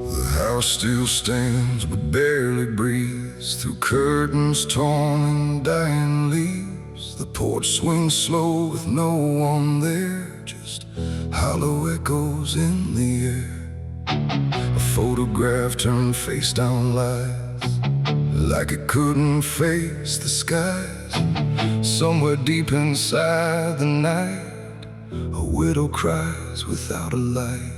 The house still stands but barely breathes through curtains torn and dying leaves. The porch swings slow with no one there, just hollow echoes in the air. A photograph turned face down lies, like it couldn't face the skies. Somewhere deep inside the night, a widow cries without a light.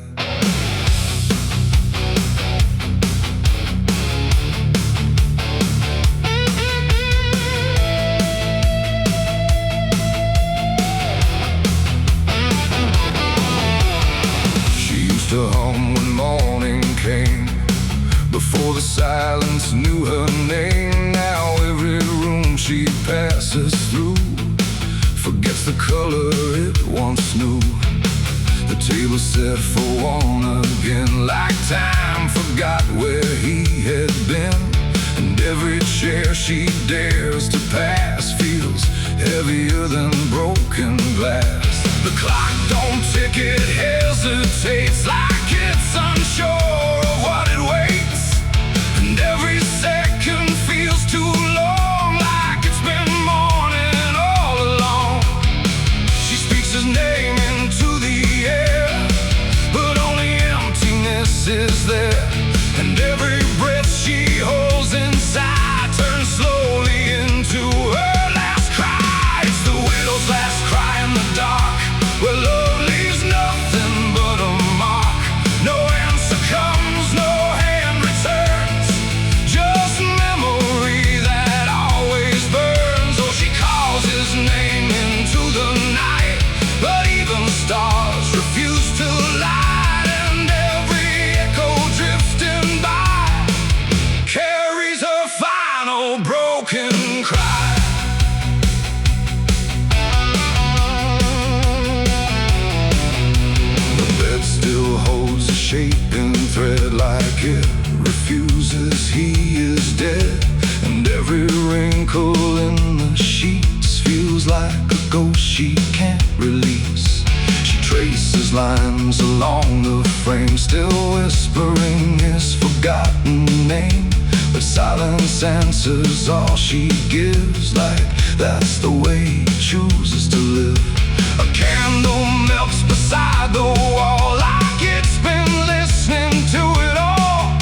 To hum when morning came, before the silence knew her name. Now every room she passes through forgets the color it once knew. The table set for one again, like time forgot where he had been. And every chair she dares to pass feels heavier than broken glass. The clock don't tick, it hesitates, like it's unsure of what it waits. And every second feels too long, like it's been mourning all along. She speaks his name into the air, but only emptiness is there. And every breath she holds inside turns slowly into her last cry. It's the widow's last cry in the dark, where love leaves nothing but a mark. No answer comes, no hand returns, just memory that always burns. Oh, she calls his name into the night, but even stars refuse to light. And every echo drifting by carries her final broken cry. Still holds a shapen thread, like it refuses he is dead. And every wrinkle in the sheets feels like a ghost she can't release. She traces lines along the frame, still whispering his forgotten name. But silence answers all she gives, like that's the way he chooses to live. A candle melts beside the wall, like it's been listening to it all.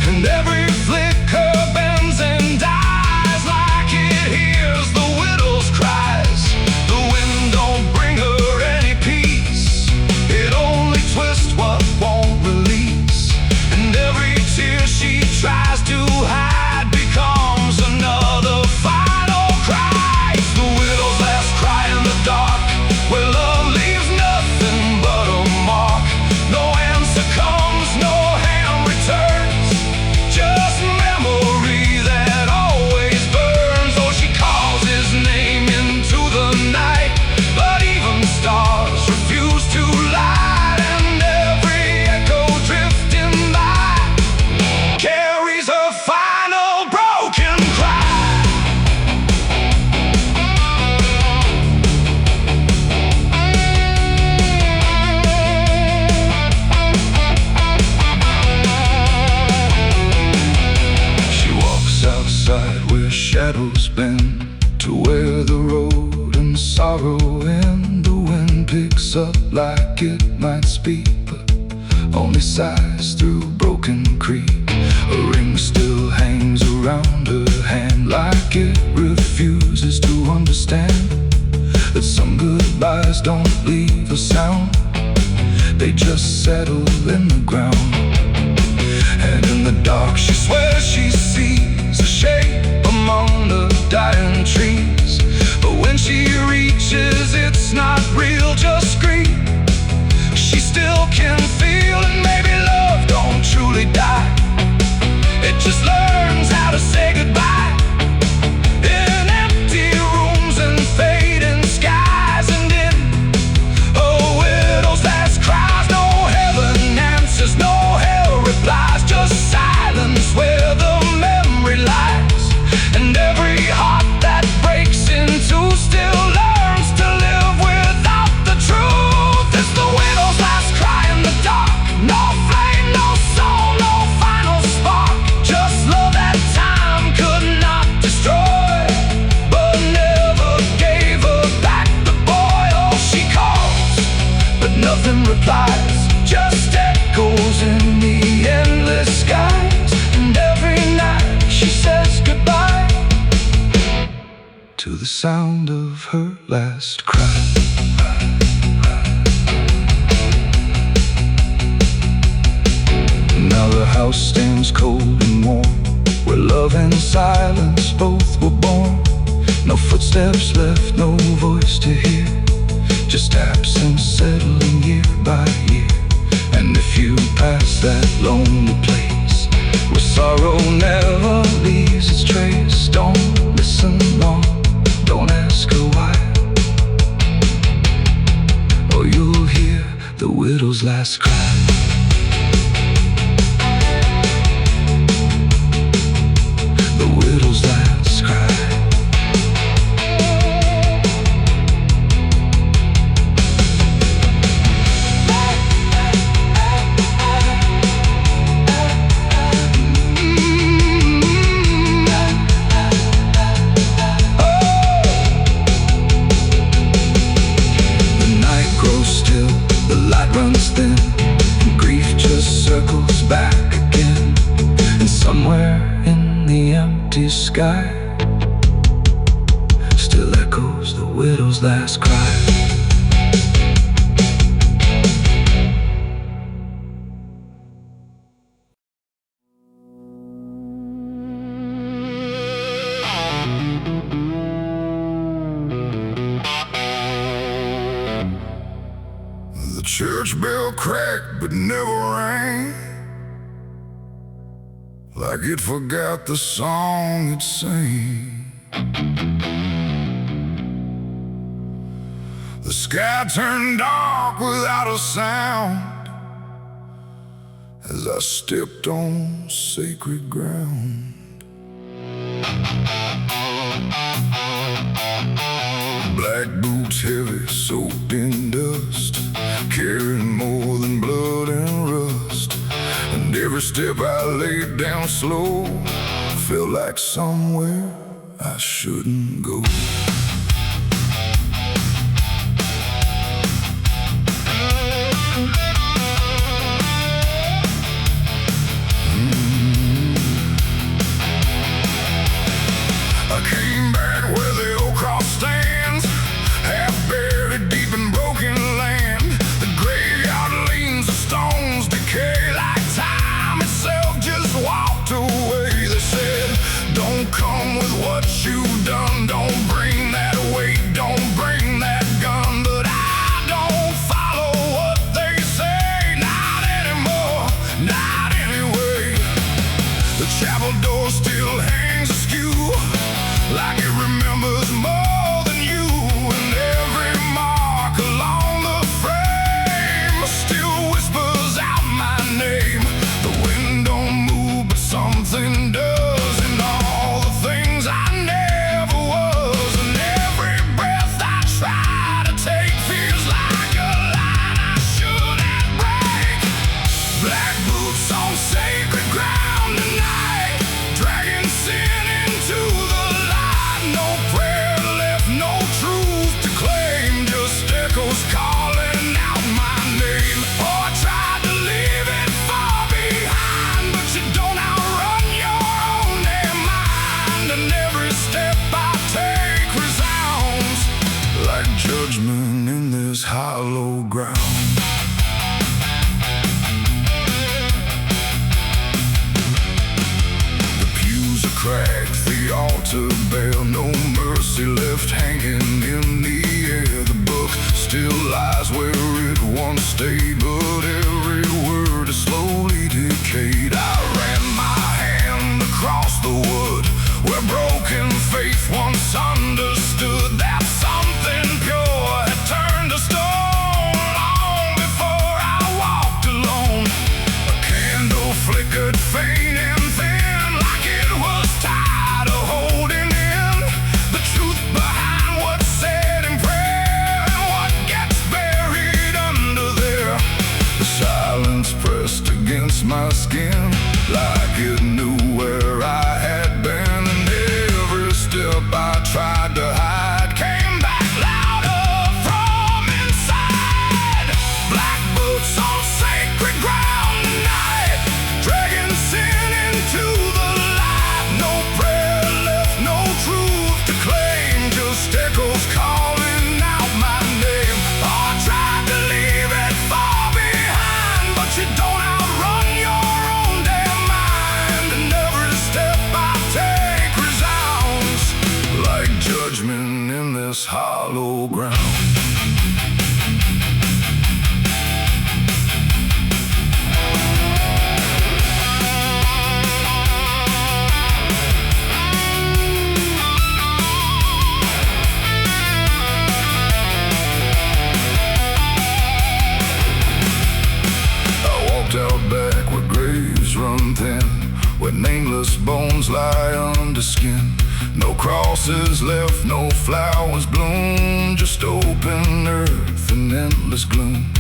And every flicker bends and dies, like it hears the widow's cries. The wind don't bring her any peace, it only twists what won't release. And every tear she tries to hide becomes another final cry. It's the widow's last cry in the dark, where love leaves nothing but a mark. No answer comes, no hand returns, just memory that always burns. Oh, she calls his name into the night, but even stars refuse to light. And every echo drifting by carries her final broken cry. She walks outside where shadows bend, to where the road and sorrow end. The wind picks up like it might speak, but only sighs through broken creek. A ring still hangs around her hand, like it refuses to understand that some goodbyes don't leave a sound, they just settle in the ground. And in the dark she swears she sees a shape among the dying trees. But when she reaches, it's not real, just scream. She still can feel, and maybe love don't truly die, it just learns how to say goodbye. In empty rooms and fading skies, and in a widow's last cries, no heaven answers, no hell replies, just silence where the memory lies. And every heart that breaks into sound of her last cry. Now the house stands cold and warm, where love and silence both were born. No footsteps left, no voice to hear, just absence settling year by year. And if you pass that lonely place where sorrow never leaves its trace, don't listen long, don't ask her why, or you'll hear the widow's last cry. The widow's last cry. Runs thin, and grief just circles back again. And somewhere in the empty sky still echoes the widow's last cry. The church bell cracked but never rang, like it forgot the song it sang. The sky turned dark without a sound as I stepped on sacred ground. Black boots heavy, soaked in dust, carrying more than blood and rust. And every step I laid down slow felt like somewhere I shouldn't go. I came back where the old cross stands, half buried deep in broken land. The graveyard leans, the stones decay like time itself just walked away. They said, don't come with what you've done, don't bring that weight, don't bring that gun. But I don't follow what they say, not anymore, not anyway. The chapel door still hangs askew, like it remembers more than you. And every mark along the frame still whispers out my name. The wind don't move, but something does, and all the things I never was. And every breath I try to take feels like a line I shouldn't break. Black boots on sacred ground tonight, dragging sin into the light. No prayer left, no truth to claim, just echoes calling out my name. Oh, I tried to leave it far behind, but you don't outrun your own damn mind. And every step I take resounds like judgment in this hollow ground. The pews are cracked, the altar bare, no mercy left hanging in the air. The book still lies where it once stayed, but every word is slowly decayed. I ran my hand across the wood where broken faith once understood that something pure had turned to stone long before I walked alone. A candle flickered faint and thin, like it was tired of holding in the truth behind what's said in prayer and what gets buried under there. The silence pressed against my skin, like it knew where I had been. And every step I tried to hide came back louder from inside. Black boots on sacred ground tonight, dragging sin into the light. No prayer left, no truth to claim, just echoes calling out my name. Oh, I tried to leave it far behind, but you don't outrun your own damn mind. And every step I take resounds like judgment in this hollow ground. Out back where graves run thin, where nameless bones lie under skin. No crosses left, no flowers bloom, just open earth and endless gloom.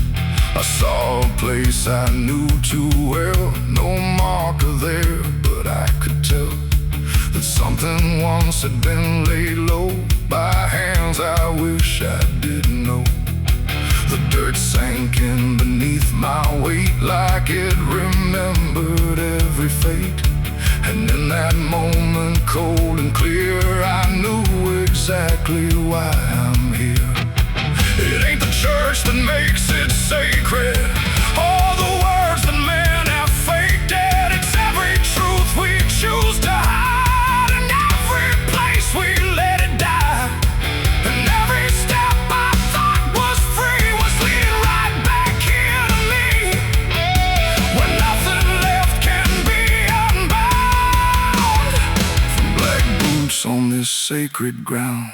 I saw a place I knew too well, no marker there, but I could tell that something once had been laid low by hands I wish I didn't know. The dirt sank in beneath my weight like it remembered every fate. And in that moment, cold and clear, I knew exactly why I'm here. It ain't the church that makes it sacred, or the words that men have faked it. It's every truth we choose to hide, and every place we let it die. And every step I thought was free was leading right back here to me, where nothing left can be unbound from black boots on this sacred ground.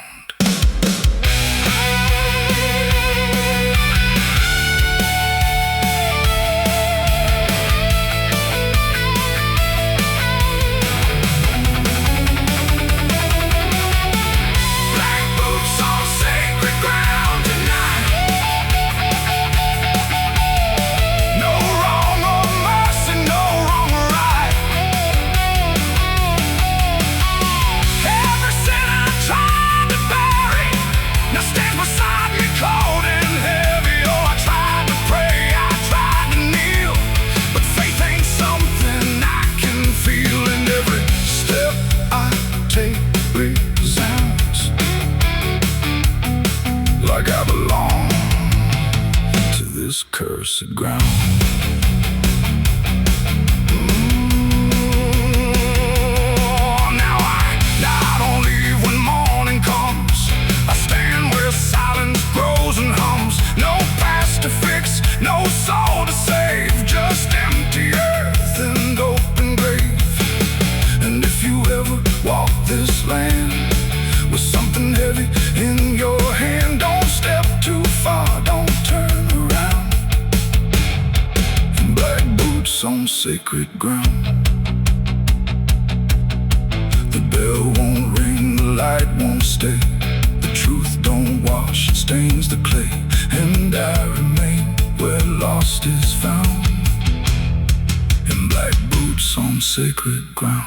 Like I belong to this cursed ground. Now I don't leave when morning comes. I stand where silence grows and hums. No past to fix, no soul to save, just empty earth and open grave. And if you ever walk this land with something heavy in your hand, don't step too far, don't turn around. Black boots on sacred ground. The bell won't ring, the light won't stay. The truth don't wash, it stains the clay. And I remain where lost is found, in black boots on sacred ground.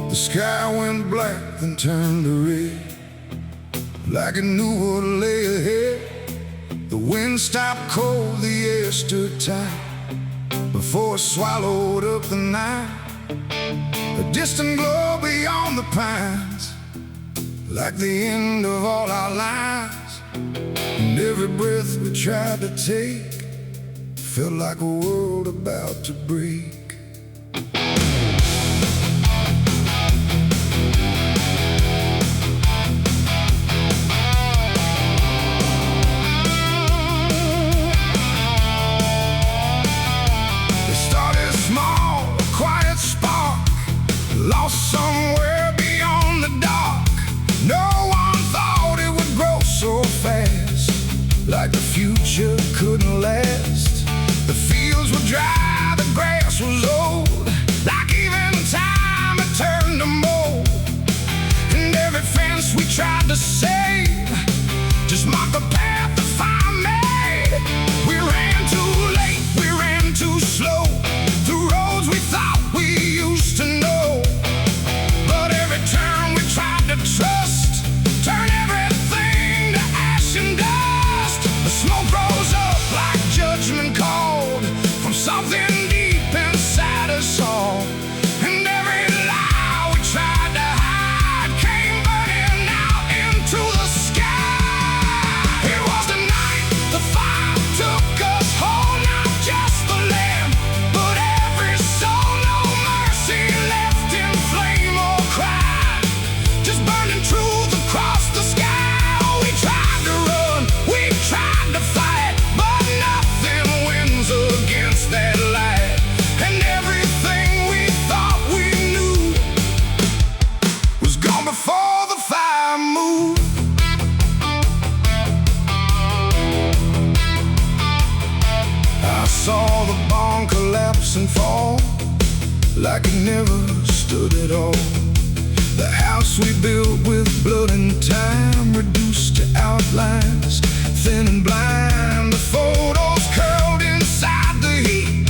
The sky went black, then turned to red, like it knew what lay ahead. The wind stopped cold, the air stood tight, before it swallowed up the night. A distant glow beyond the pines, like the end of all our lives. And every breath we tried to take felt like a world about to break. Lost somewhere beyond the dark. No one thought it would grow so fast, like the future couldn't last. The fields were dry, the grass was old, like even time had turned to mold. And every fence we tried to save just marked the path the fire made. We ran too late, we ran too slow, through roads we thought we used to know. But every turn we tried to trust turned like it never stood at all. The house we built with blood and time, reduced to outlines, thin and blind. The photos curled inside the heat,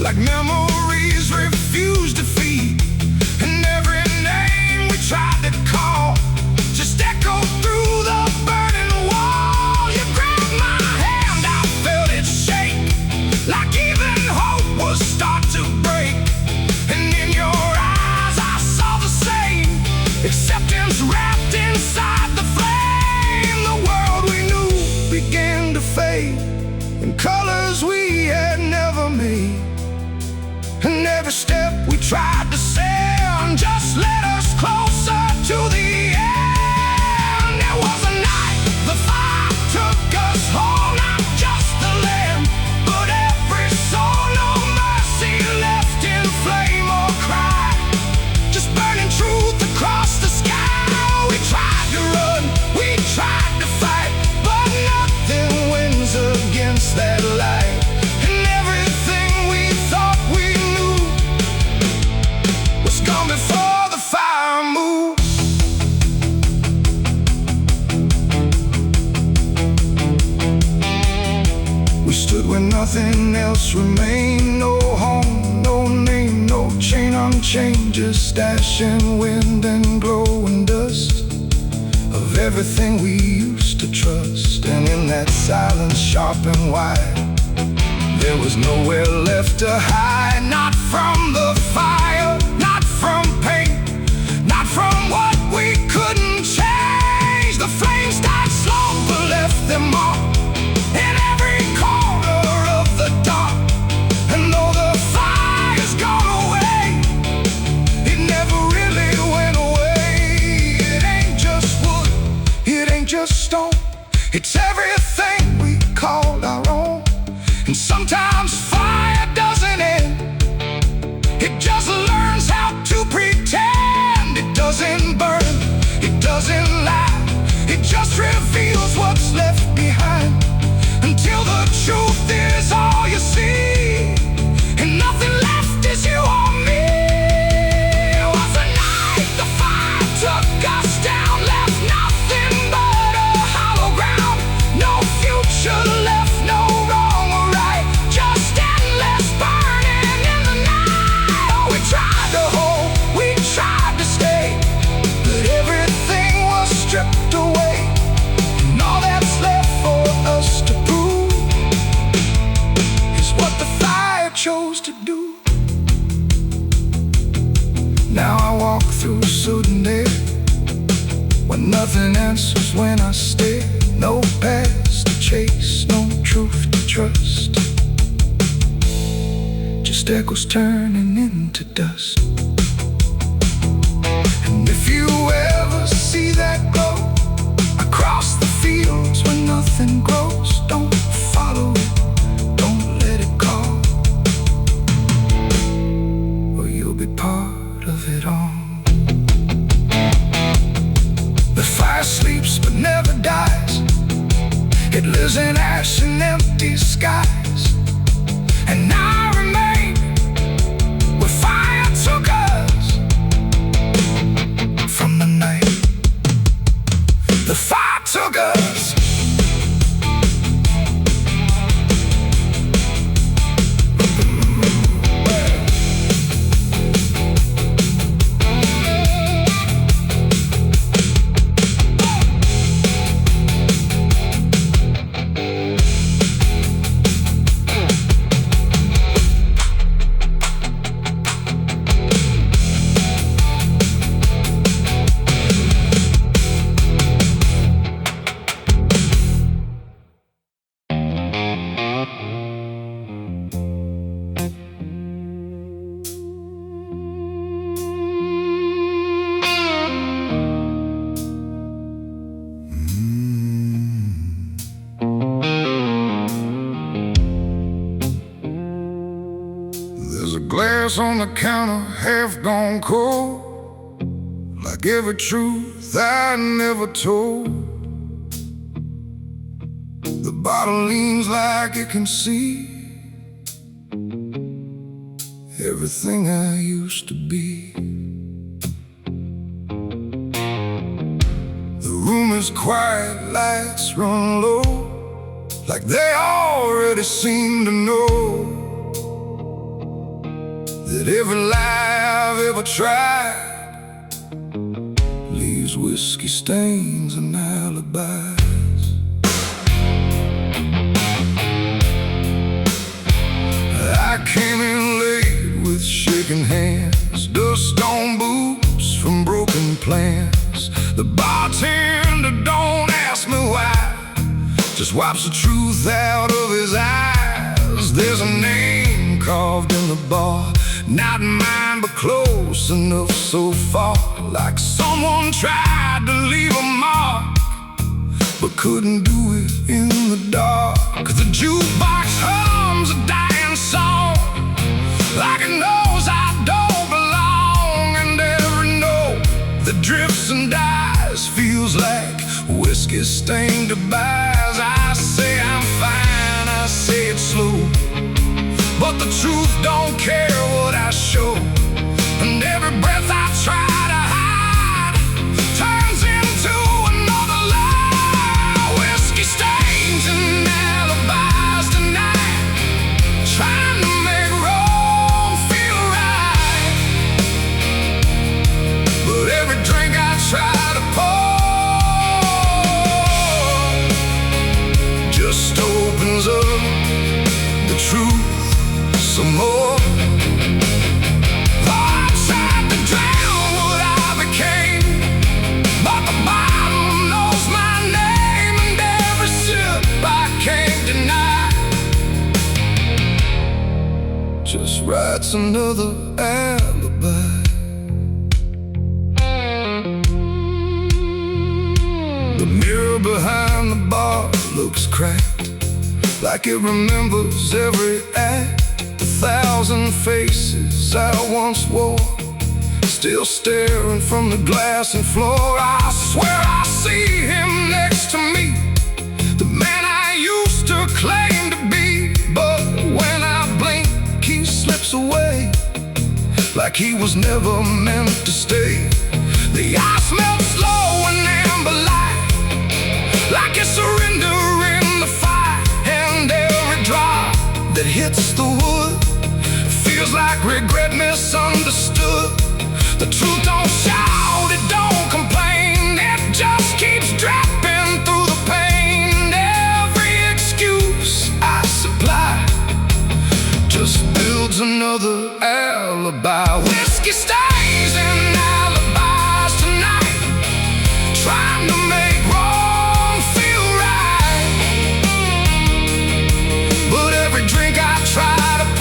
like memories refused defeat. And every name we tried to call just echoed through the burning wall. You grabbed my hand, I felt it shake, like even hope was start to break. And in your eyes I saw the same acceptance wrapped inside the flame. The world we knew began to fade in colors we had never made. And every step we tried to send just led us closer to the end. There was a night the fire took us whole, not just the land, but every soul. No mercy left in flame or cry, just burning truth across the sky. We tried to run, we tried to fight, but nothing wins against that light. And everything we thought we knew was gone before the fire moved. We stood where nothing else remained. No home, no name, no chain unchained, just ash and wind and glowing dust of everything we used to trust. And in that silence, sharp and wide, there was nowhere left to hide. Not from the fire, not from pain, not from what we couldn't change. The flames died slow but left their mark in every corner of the dark. And though the fire's gone away, it never really went away. It ain't just wood, it ain't just stone, it's everything we called our own. And sometimes fire doesn't end, it just learns how to pretend. It doesn't burn, it doesn't lie, it just reveals what's left behind, until the truth is all you see, and nothing left is you or me. It was a night the fire took us down, left nothing but a hollow ground. No future left, no wrong or right, just endless burning in the night. Oh, we tried to hold, we tried to stay, but everything was stripped away. And all that's left for us to prove is what the fire chose to do. Now I walk through sudden air, when nothing answers when I stare. No past to chase, no truth to trust, just echoes turning into dust. And if you ever see that glow across the fields where nothing grows, don't follow it, don't let it call, or you'll be part of it all. The fire sleeps but never dies, it lives in ash and empty skies. And I remain where fire took us from the night the fire took us. Glass on the counter, half gone cold, like every truth I never told. The bottle leans like it can see every everything I used to be. The room is quiet, lights run low, like they already seem to know that every lie I've ever tried leaves whiskey stains and alibis. I came in late with shaking hands, dust on boots from broken plans. The bartender don't ask me why, just wipes the truth out of his eyes. There's a name carved in the bar, not mine but close enough so far, like someone tried to leave a mark but couldn't do it in the dark. The jukebox hums a dying song, like it knows I don't belong, and every note that drifts and dies feels like whiskey stained goodbyes. I say I'm fine, I say it slow, but the truth don't care what I show, and every breath I try to hide turns into another lie. Whiskey stains and alibis tonight, trying to make wrong feel right. But every drink I try to pour just opens up the truth some more. I tried to drown what I became, but the bottle knows my name, and every sip I can't deny just writes another alibi. The mirror behind the bar looks cracked, like it remembers every act. 1,000 faces I once wore, still staring from the glass and floor. I swear I see him next to me, the man I used to claim to be. But when I blink, he slips away, like he was never meant to stay. The ice melts slow and amber light, like a surrender in the fire, and every drop that hits the wood feels like regret misunderstood. The truth don't shout, it don't complain, it just keeps dropping through the pain. Every excuse I supply just builds another alibi. Whiskey stains and alibis tonight, trying to make wrong feel right. But every drink I try to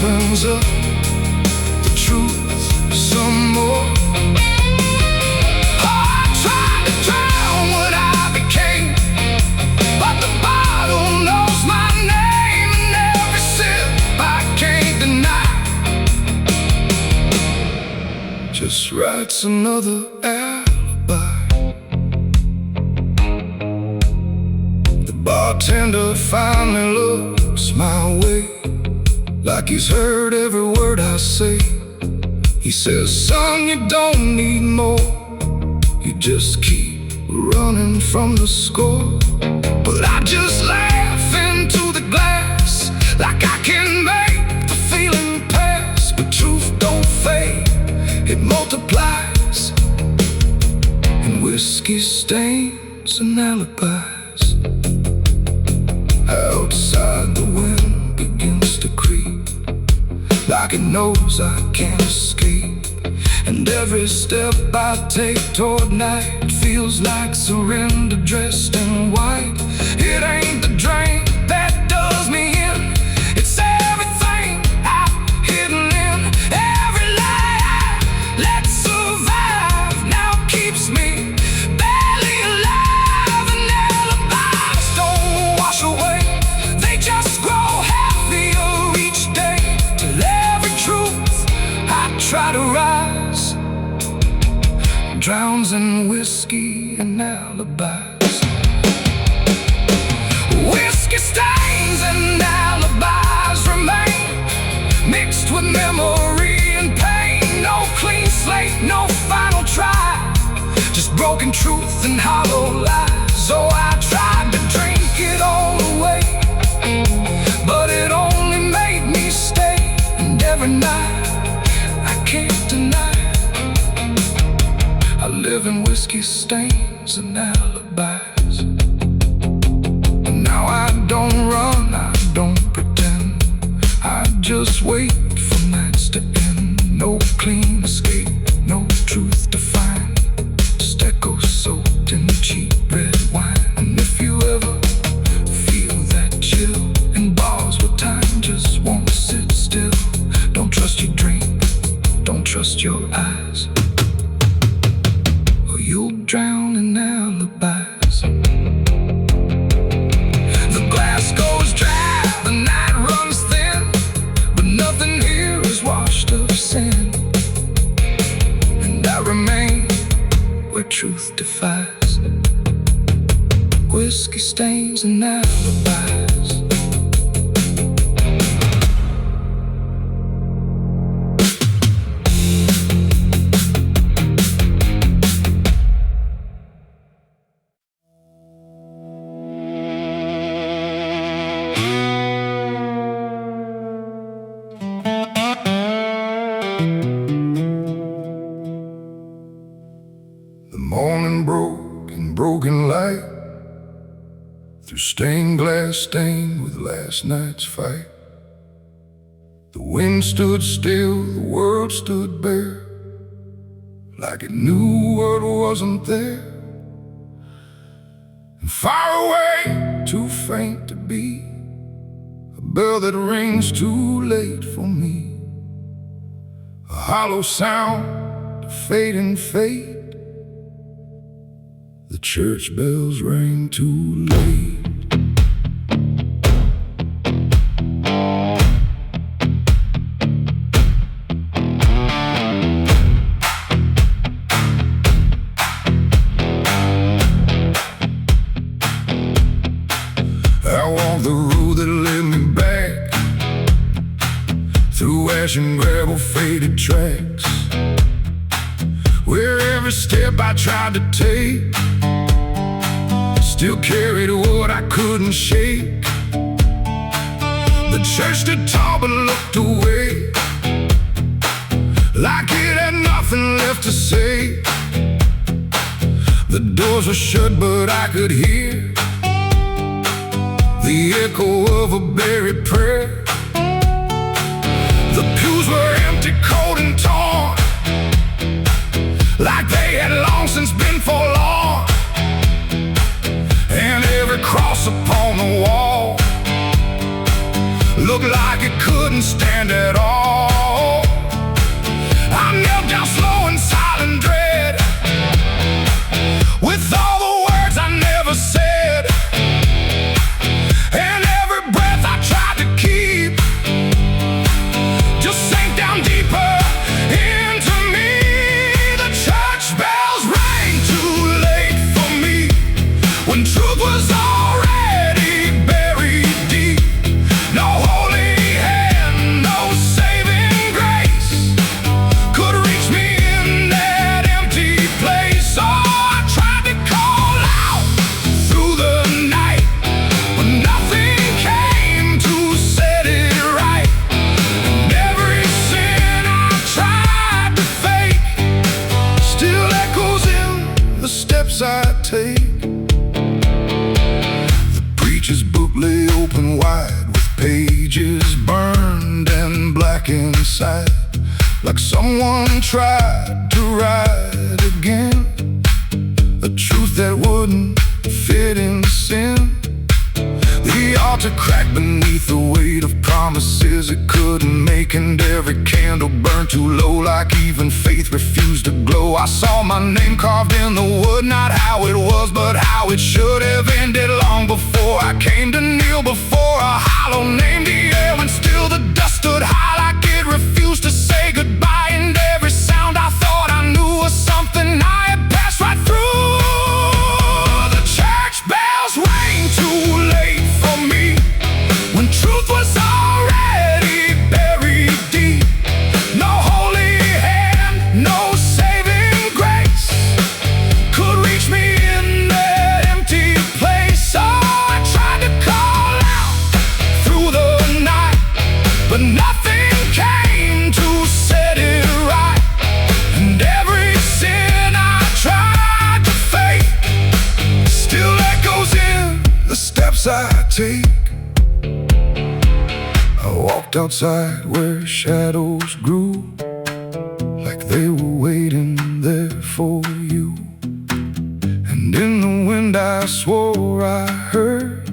opens up the truth some more. I tried to drown what I became, but the bottle knows my name, and every sip I can't deny just writes another alibi. The bartender finally looks my way, like he's heard every word I say. He says, son, you don't need more, you just keep running from the score. But I just laugh into the glass, like I can make the feeling pass. But truth don't fade, it multiplies in whiskey stains and alibis. Outside the wind begins to creep, like it knows I can't escape, and every step I take toward night feels like surrender dressed in white. It ain't the drink that does me in, it's everything I've hidden in. Every lie I let survive now keeps me barely alive, and alibis don't wash away, they just grow heavier each day, till every truth I try to rise drowns in whiskey and alibis. Whiskey stains and memory and pain. No clean slate, no final try, just broken truth and hollow lies. So I tried to drink it all away, but it only made me stay. And every night, I can't deny, I live in whiskey stains and alibis. And now I don't run, I don't pretend, I just wait for nights to end. No clean escape, no truth to find, just echoes soaked in cheap red wine. And if you ever feel that chill in bars where time just won't sit still, don't trust your dream, don't trust your eyes, or you'll drown in alibis. The glass goes dry, the night runs thin, but nothing here is washed of sin. And I remain where truth defies, whiskey stains and alibis. The morning broke in broken light, through stained glass stained with last night's fight. The wind stood still, the world stood bare, like it knew what wasn't there. And far away, too faint to be, a bell that rings too late for me, a hollow sound, a fading fate. The church bells rang too late. I walked the road that led me back, through ash and gravel faded tracks, where every step I tried to take still carried what I couldn't shake. The church stood tall but looked away, like it had nothing left to say. The doors were shut but I could hear the echo of a buried prayer. The pews were empty, cold and torn, like they had long since been forlorn. And every cross upon the wall looked like it couldn't stand at all. I knelt down slow in silent dread, with all the words I never said, and every breath I tried to keep just sank down deeper into me. The church bells rang too late for me, when truth was already buried deep. No holy hand, no saving grace could reach me in that empty place. So I tried to call out through the night, but nothing came to set it right. And every sin I tried to fake still echoes in the steps I take. Preacher's book lay open wide, with pages burned and black inside, like someone tried to write again a truth that wouldn't fit in sin. The altar cracked beneath the weight of promises it couldn't make, and every candle burned too low, like even faith refused to glow. I saw my name carved in the wood, not how it was, but how it should have ended long before I came to kneel before a hollow named the air, when still the dust stood high, like it refused to say goodbye. And every sound I thought I knew was something I had passed right through. The church bells rang too late for me, when truth was already buried deep. take. I walked outside where shadows grew, like they were waiting there for you. And in the wind I swore I heard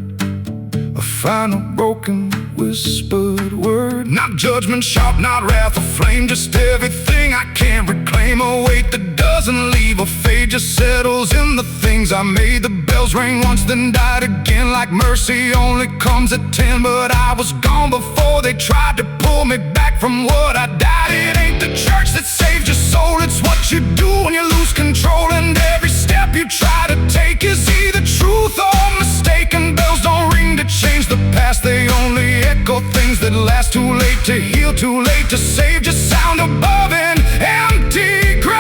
a final broken whispered word. Not judgment sharp, not wrath or flame, just everything I can't reclaim. A weight that doesn't leave a fade, just settles in the things I made. The bells rang once, then died again, like mercy only comes at 10. But I was gone before they tried to pull me back from what I died. It ain't the church that saves your soul, it's what you do when you lose control. And every step you try to take is either truth or mistaken. Bells don't ring to change the past, they only echo things that last. Too late to heal, too late to save, just sound above an empty grave.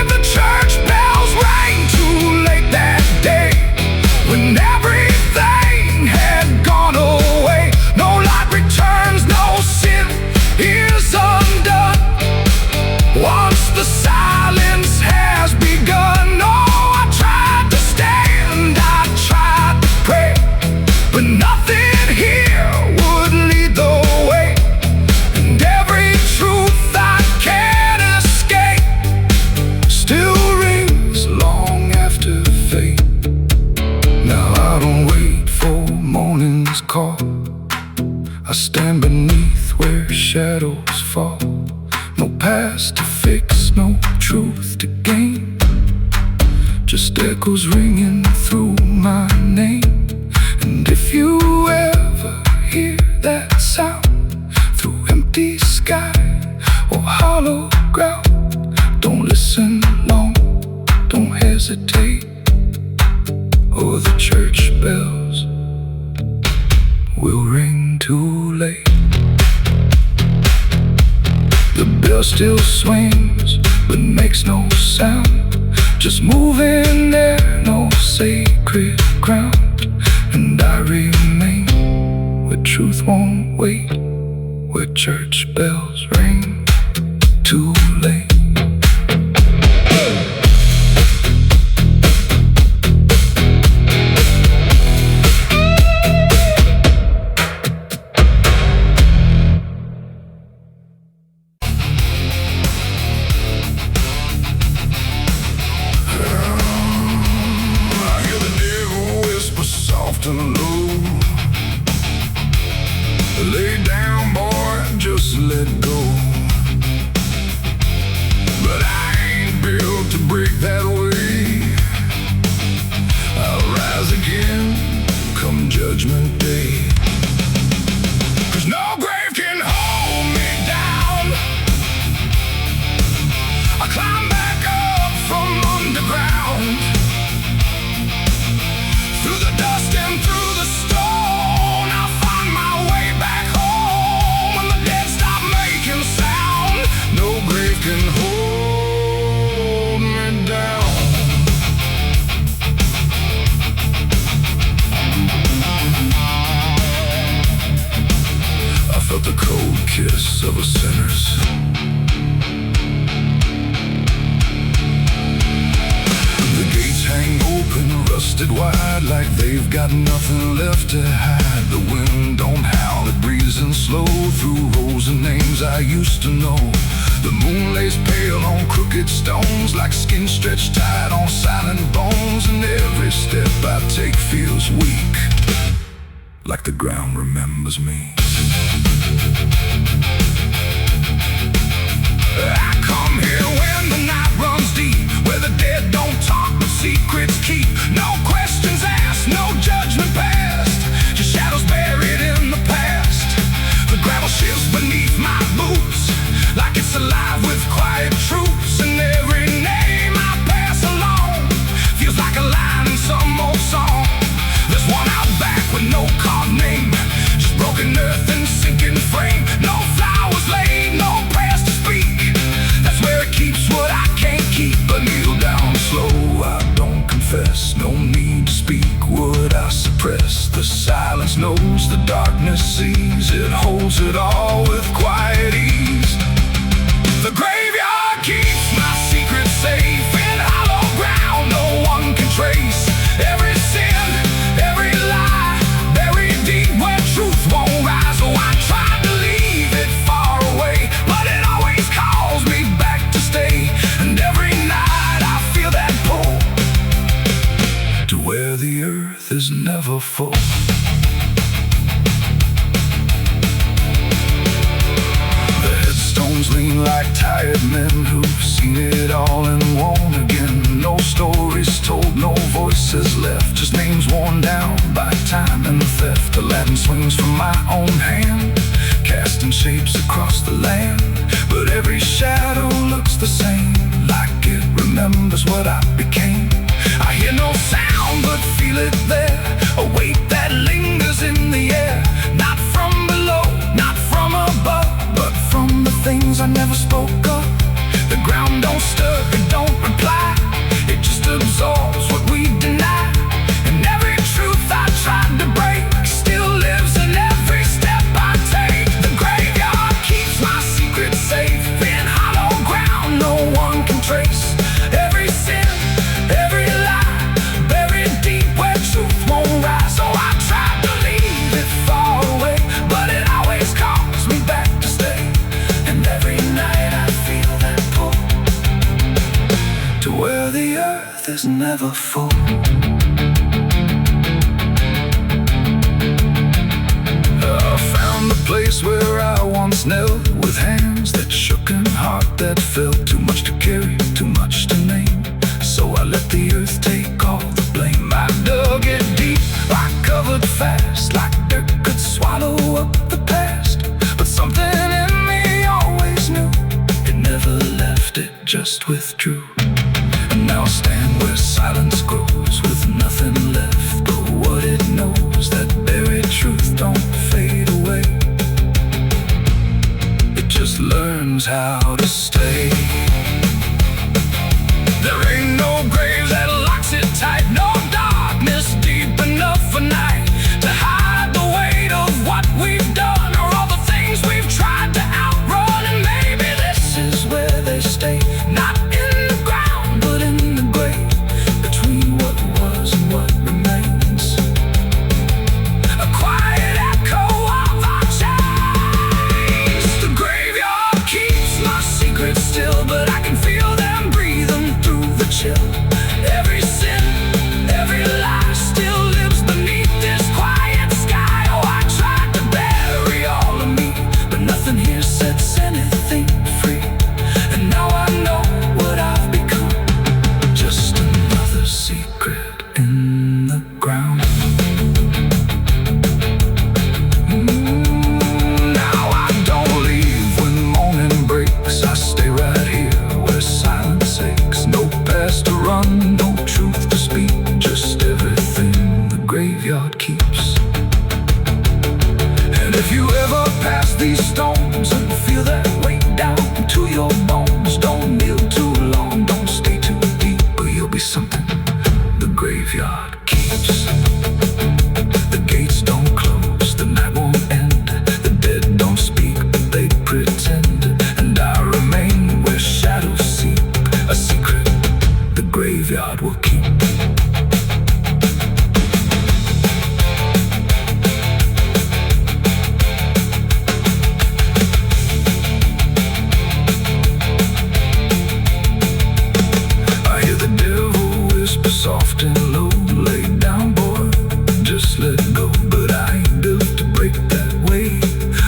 The church bells rang too late that day, when everything had gone away. No light returns, no sin is undone once the silence has begun. Oh, I tried to stand, I tried to pray, but nothing here would lead the way. And every truth I can't escape still rings long after fate. Now I don't wait for morning's call, I stand beneath where shadows fall. No past to fix, no truth to gain, just echoes ringing through my name. And if you ever hear that sound through empty sky or hollow ground, don't listen long, don't hesitate, or the church bells will ring too late. The bell still swings, but makes no sound, just moving there, no sacred ground. And I remain where truth won't wait, where church bells ring too late. And low, lay down, boy, just let go. But I ain't built to break that way. I'll rise again come judgment day. 'Cause no grave can hold me down. I climb back up from underground, through the dust and through the stone. I'll find my way back home when the dead stop making sound. No grave can hold me down. I felt the cold kiss of a sinner's. The gates hang open, rusted wide, like they've got nothing left to hide. The wind don't howl, it breathes in slow through rows of names I used to know. The moon lays pale on crooked stones, like skin stretched tight on silent bones. And every step I take feels weak, like the ground remembers me. I come here when the night runs deep, where the dead don't talk but secrets keep. No questions asked, no judgment passed, just shadows buried in the past. The gravel shifts beneath my boots, like it's alive with quiet troops. And every name I pass along feels like a line in some old song. There's one out back with no carved name, just broken earth and sinking frame. No flowers laid, no prayers to speak, that's where it keeps never full. The headstones lean like tired men who've seen it all and won't again. No stories told, no voices left, just names worn down by time and theft. The Latin swings from my own hand, casting shapes across the land. But every shadow looks the same, like it remembers what I became. I hear no sound but feel it there, a weight that lingers in the air. Not from below, not from above, but from the things I never spoke of. The ground don't stir, it don't reply, it just absorbs what we deny. And every truth I tried to break still lives in every step I take. The graveyard keeps my secret safe in hollow ground no one can trace. Every sin, every lie, buried deep where truth won't rise. So I tried to leave it far away, but it always calls me back to stay. And every night I feel that pull to where the earth is never full. I found the place where I once knelt, with hands that shook and heart that felt. Too much to carry, too much to name, so I let the earth take all the blame. I dug it deep, I covered fast, like dirt could swallow up the past. But something in me always knew, it never left, it just withdrew. And now I stand where silence grows, with nothing left but what it knows. That buried truth don't fade away, it just learns how to stay. There ain't no grave that locks it tight, no darkness deep enough for night to hide the weight of what we've done, or all the things we've tried to outrun. And maybe this is where they stay, not in the ground but in the grave, between what was and what remains. A quiet echo of our chains. The graveyard keeps my secrets still, but I can feel them breathing through the chill. Every sin, every lie still lives beneath this quiet sky. Oh, I tried to bury all of me, but nothing here sets anything free. And now I know what I've become, just another secret in the ground. Now I don't leave when morning breaks, I stay right here where silence aches. No past to run, no truth to speak, just everything the graveyard keeps. And if you ever pass these stones and feel that weight down to your bones, don't kneel too long, don't stay too deep, or you'll be something the graveyard keeps. The gates don't close, the night won't end, the dead don't speak, but they pretend. And I remain where shadows seep, a secret the graveyard will keep. I hear the devil whisper soft and low, lay down boy, just let go. But I ain't built to break that way,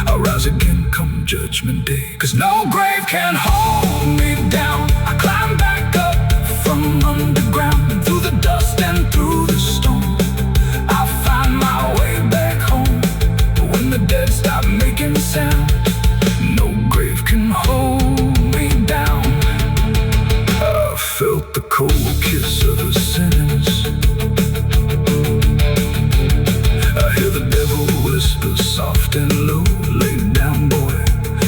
I'll rise again come judgment day. 'Cause no grave can hold me down, I climb back up from underground, and through the dust and through the storm, I'll find my way back home. But when the dead stop making sound, no grave can hold me down. I felt the cold kiss of the sinners, I hear the devil whisper soft and low, lay down boy,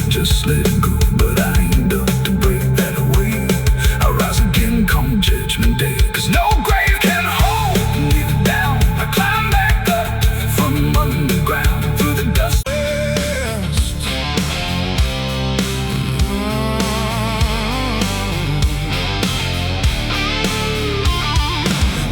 just let go. But I ain't built to break that way, I'll rise again come judgment day. 'Cause no grave can hold me down, I climb back up from underground, through the dust.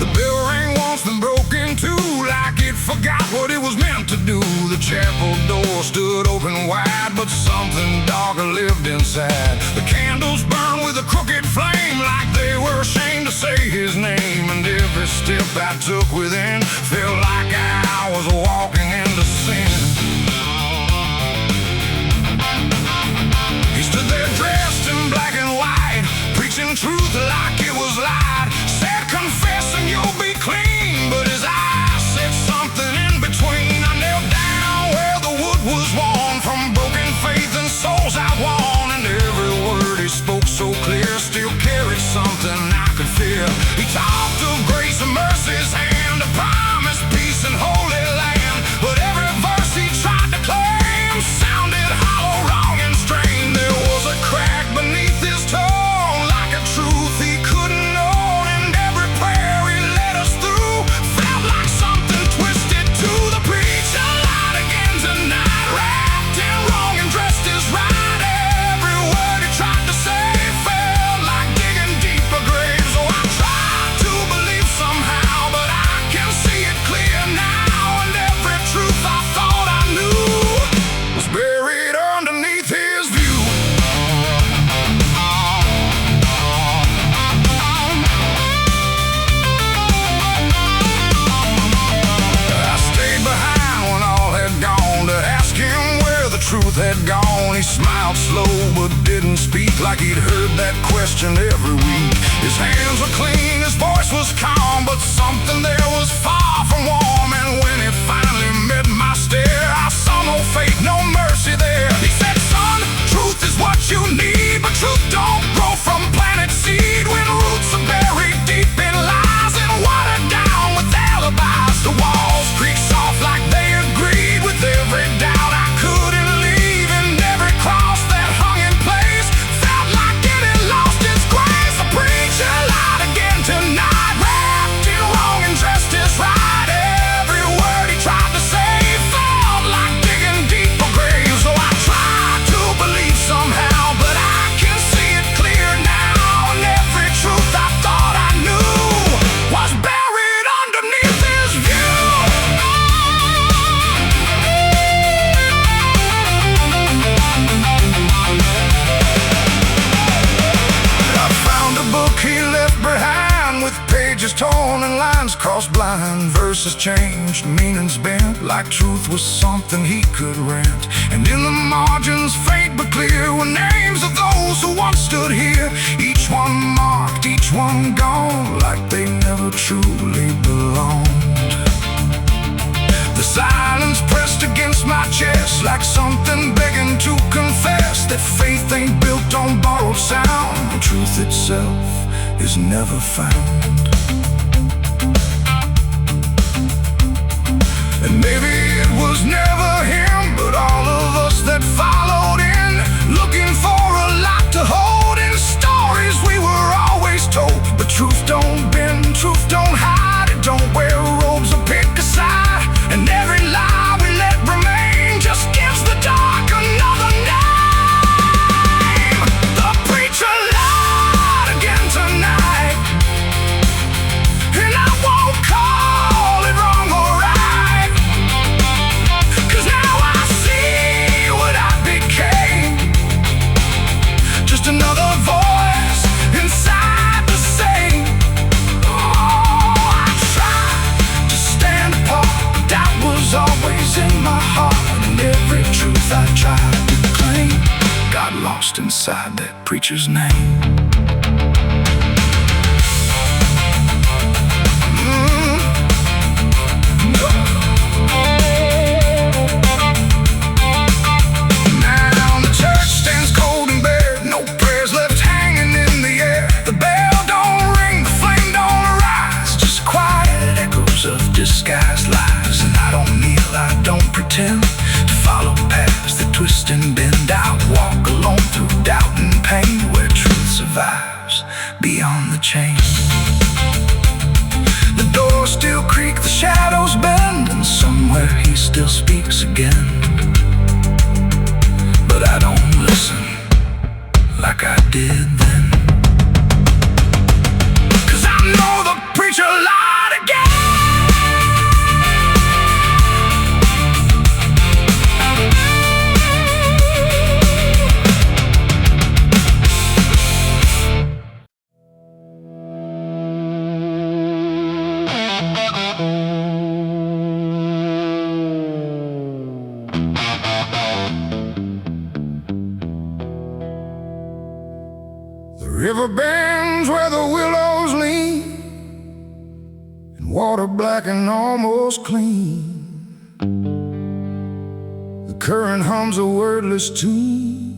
The bell ring once been broken too, like it forgot what it was meant to do. The chapel door stood open wide, but something darker lived inside. The candles burned with a crooked flame, like they were ashamed to say his name. And every every step I took within felt like I was walking into sin. He stood there dressed in black and white, preaching truth like it was lied. Said confess and you'll be clean, but his eyes said something in between. I knelt down where the wood was worn from broken faith and souls I won, and every word he spoke so clear still carried something I could feel. He talked of grace and mercy's hand, a promise, peace and holy land, but every verse he tried to claim sounded hollow, wrong and strained. There was a crack beneath his tone, like a truth he couldn't own, and every prayer he led us through felt like something twisted to the preacher. Lied again tonight, wrapped in wrong and dressed as right. Every word he tried to say felt like digging deeper graves. So I tried to believe somehow, but I can see it clear now, and every truth I thought I knew was buried underneath his view. I stayed behind when all had gone to ask him where the truth had gone. He smiled slow but didn't speak, like he'd heard that question every week. His hands were clean, his voice was calm, but something there was far from warm. And when he finally met my stare, I saw no faith, no mercy there. He said, son, truth is what you need, but truth don't grow from planted seed. When roots are buried deep in lies and watered down with alibis, the walls creak soft like they agreed with every doubt I couldn't leave, and every cross that hung in place felt like it had lost its grace. The preacher lied again tonight, wrapped in wrong and dressed as right. Every word he tried to say felt like digging deeper graves. So I tried to believe somehow, but I can see it clear now, and every truth I thought I knew was buried underneath his view. I found a book he left behind, with pages torn and lines crossed blind. Verses changed, meanings bent, like truth was something he could rent. And in the margins, faint but clear, were names of those who once stood here. Each one marked, each one gone, like they never truly belonged. The silence pressed against my chest, like something begging to confess that faith ain't built on borrowed sound. The truth itself is never found. And maybe it was never him, but all of us that followed in, looking for a lot to hold in stories we were always told. But truth don't bend, truth don't hide, it don't wear robes or pick a side. And every lie we let remain just gives the dark another name. The preacher lied again tonight, and I won't call it wrong or right, 'cause now I see what I became. Just another voice inside the same. Oh, I tried to stand apart, but doubt was always in my heart, and every truth I tried to claim got lost inside that preacher's name. Now the church stands cold and bare, no prayers left hanging in the air. The bell don't ring, the flame don't arise, just quiet echoes of disguised lies. And I don't kneel, I don't pretend to follow paths that twist and bend. I walk alone through doubt and pain, where truth survives beyond the chain. The doors still creak, the shadows bend, and somewhere he still speaks again. But I don't listen like I did then, 'cause I know the preacher lied again. bends where the willows lean, and water black and almost clean. The current hums a wordless tune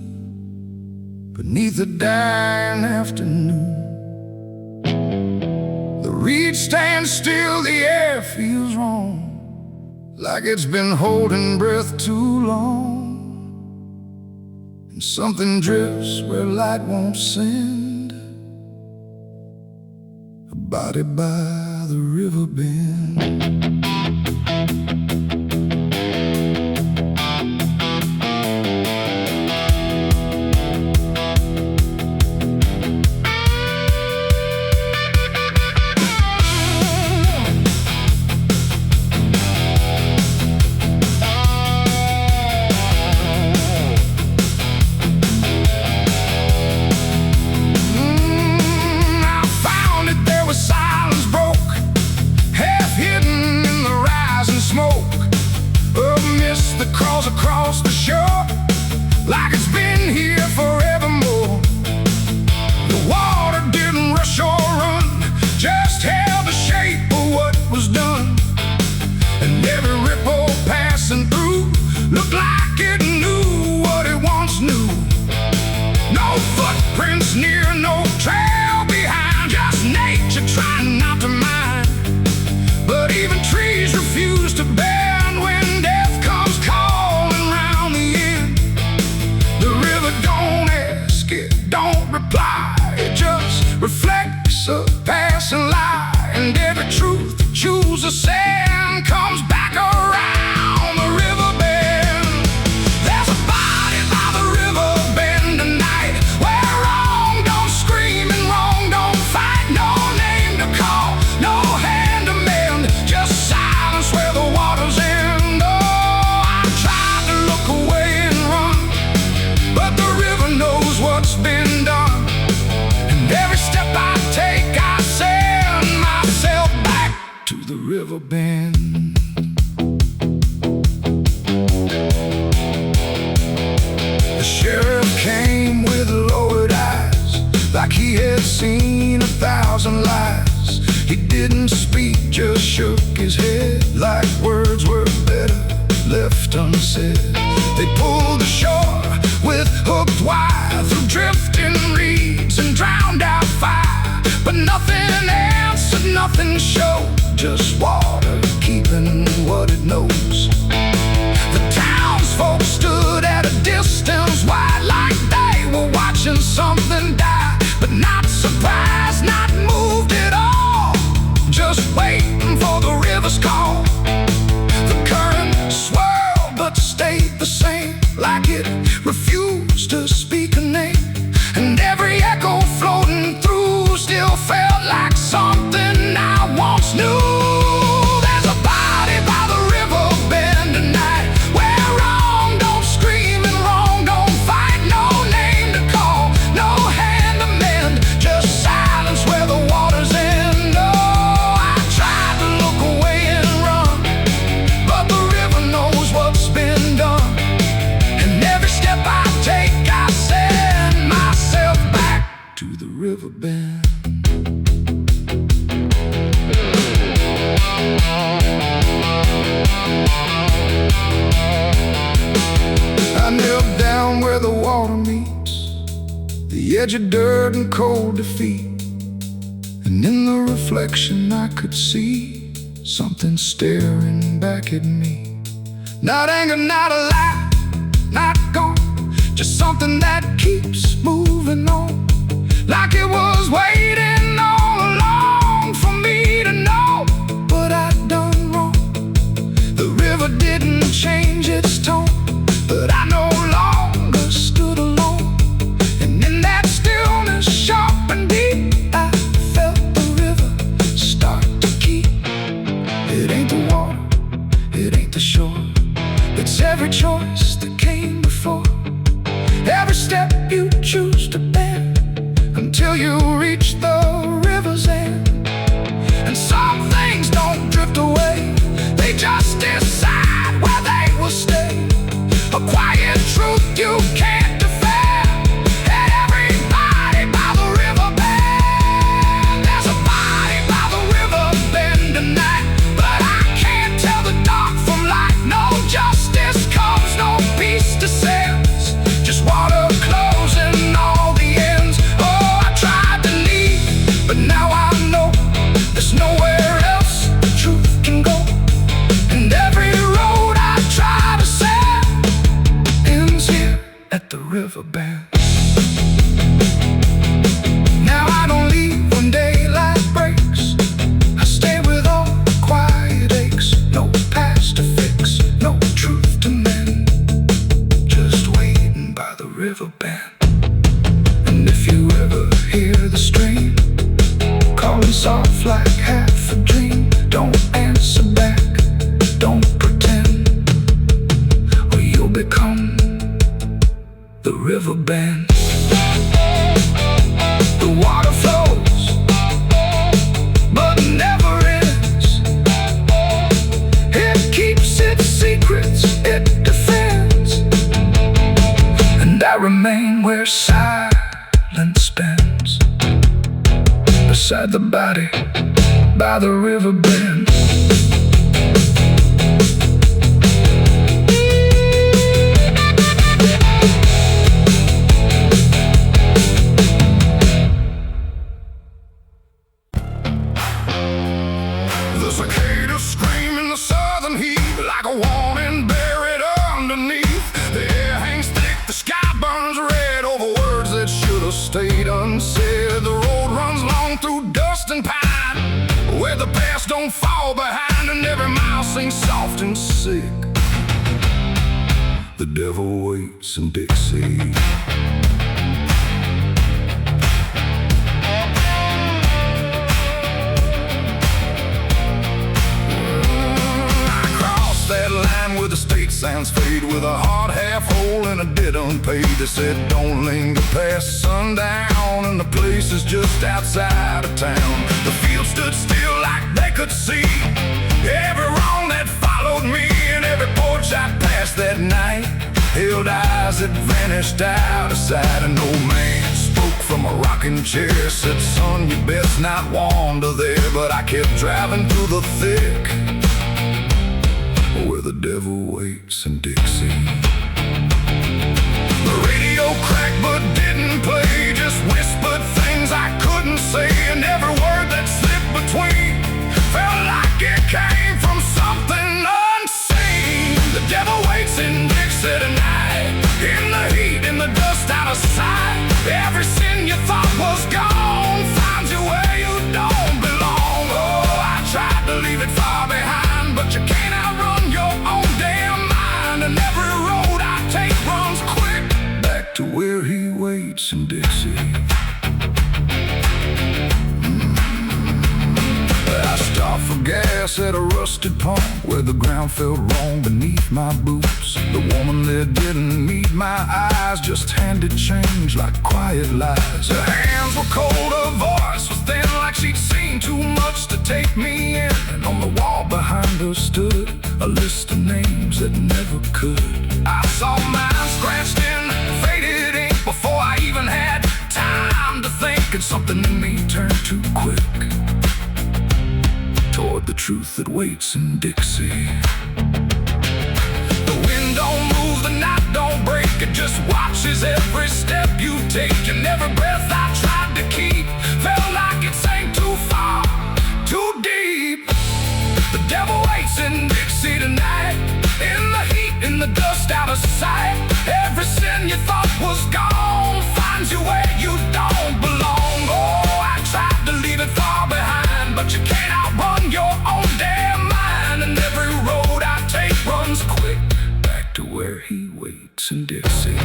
beneath the dying afternoon. The reed stands still, the air feels wrong, like it's been holding breath too long. And something drifts where light won't send, a body by the riverbend. Across the shore, like it's been here forevermore. The water didn't rush or run, just held the shape of what was done. And every ripple passing through looked like it knew what it once knew. No footprints near, no trail behind, just nature trying not to mind. But even trees refuse to bend when death comes calling round the end. The river don't ask, it don't reply, it just reflects a passing lie. And every truth that chooses sand comes back around the riverbend. There's a body by the riverbend tonight, where wrong don't scream and wrong don't fight. No name to call, no hand to mend, just silence where the water's end. Oh, I tried to look away and run, but the river knows what's been done. And every step I take, I send myself back to the riverbend. The sheriff came with lowered eyes, like he had seen 1,000 lies. He didn't speak, just shook his head, like words were better left unsaid. They pulled ashore with hooked wire through drifting reeds and drowned out fire. But nothing answered, nothing showed, just water keeping what it knows. The townsfolk stood at a distance wide, like they were watching something die. But not surprised, not moved at all, just waiting for the river's call. The current swirled but stayed the same, like it refused to speak a name. And every echo floating through still felt like something I once knew. There's a body by the riverbend tonight, where wrong don't scream and wrong don't fight. No name to call, no hand to mend, just silence where the water's end. Oh, I tried to look away and run, but the river knows what's been done. And every step I take, I send myself back to the riverbend. I knelt down where the water meets the edge of dirt and cold defeat. And in the reflection I could see something staring back at me. Not anger, not a lie, not gone, just something that keeps moving on, like it was waiting all along for me to know what I'd done wrong. The river didn't change its tone, but I no longer stood alone. And in that stillness, sharp and deep, I felt the river start to keep. It ain't the water, it ain't the shore, it's every choice that came before. Every step you choose to bend, until you reach the river's end. And some things don't drift away, they just decide where they will stay. A quiet truth you can't defend, and everybody by the riverbend. beside the body by the riverbend. The cicadas scream in the southern heat like a warning buried underneath. The air hangs thick, the sky burns red over words that should have stayed unsaid. The road runs long through dust and pine, where the past don't fall behind, and every mile sings soft and sick. The devil waits in Dixie. Where the state signs fade, with a heart half whole and a debt unpaid. They said don't linger past sundown, and the place is just outside of town. The field stood still like they could see every wrong that followed me, and every porch I passed that night held eyes that vanished out of sight. An old man spoke from a rocking chair, said, son, you best not wander there. But I kept driving through the thick, where the devil waits in Dixie. The radio cracked but didn't play, just whispered things I couldn't say, and every word that slipped between felt like it came from something unseen. The devil waits in Dixie tonight, in the heat, in the dust, out of sight. Every sin you thought was gone finds you where you don't belong. Oh, I tried to leave it far behind, but you can't outrun your own damn mind. And every road I take runs quick back to where he waits in Dixie. I stopped for gas at a rusted pump, where the ground felt wrong beneath my boots. The woman there didn't meet my eyes, just handed change like quiet lies. Her hands were cold, her voice was thin, like she'd seen too much to take me in. And on the wall behind her stood a list of names that never could. I saw mine scratched in faded ink before I even had time to think, and something in me turned too quick toward the truth that waits in Dixie. The wind don't move, the night don't break, it just watches every step you take. And every breath I tried to keep felt like it sank too far, too deep. The devil waits in Dixie tonight, in the heat, in the dust, out of sight. Every sin you thought was gone finds you where you don't belong. Oh, I tried to leave it far behind, but you can't outrun your own damn mind. And every road I take runs quick back to where he waits in Dixie.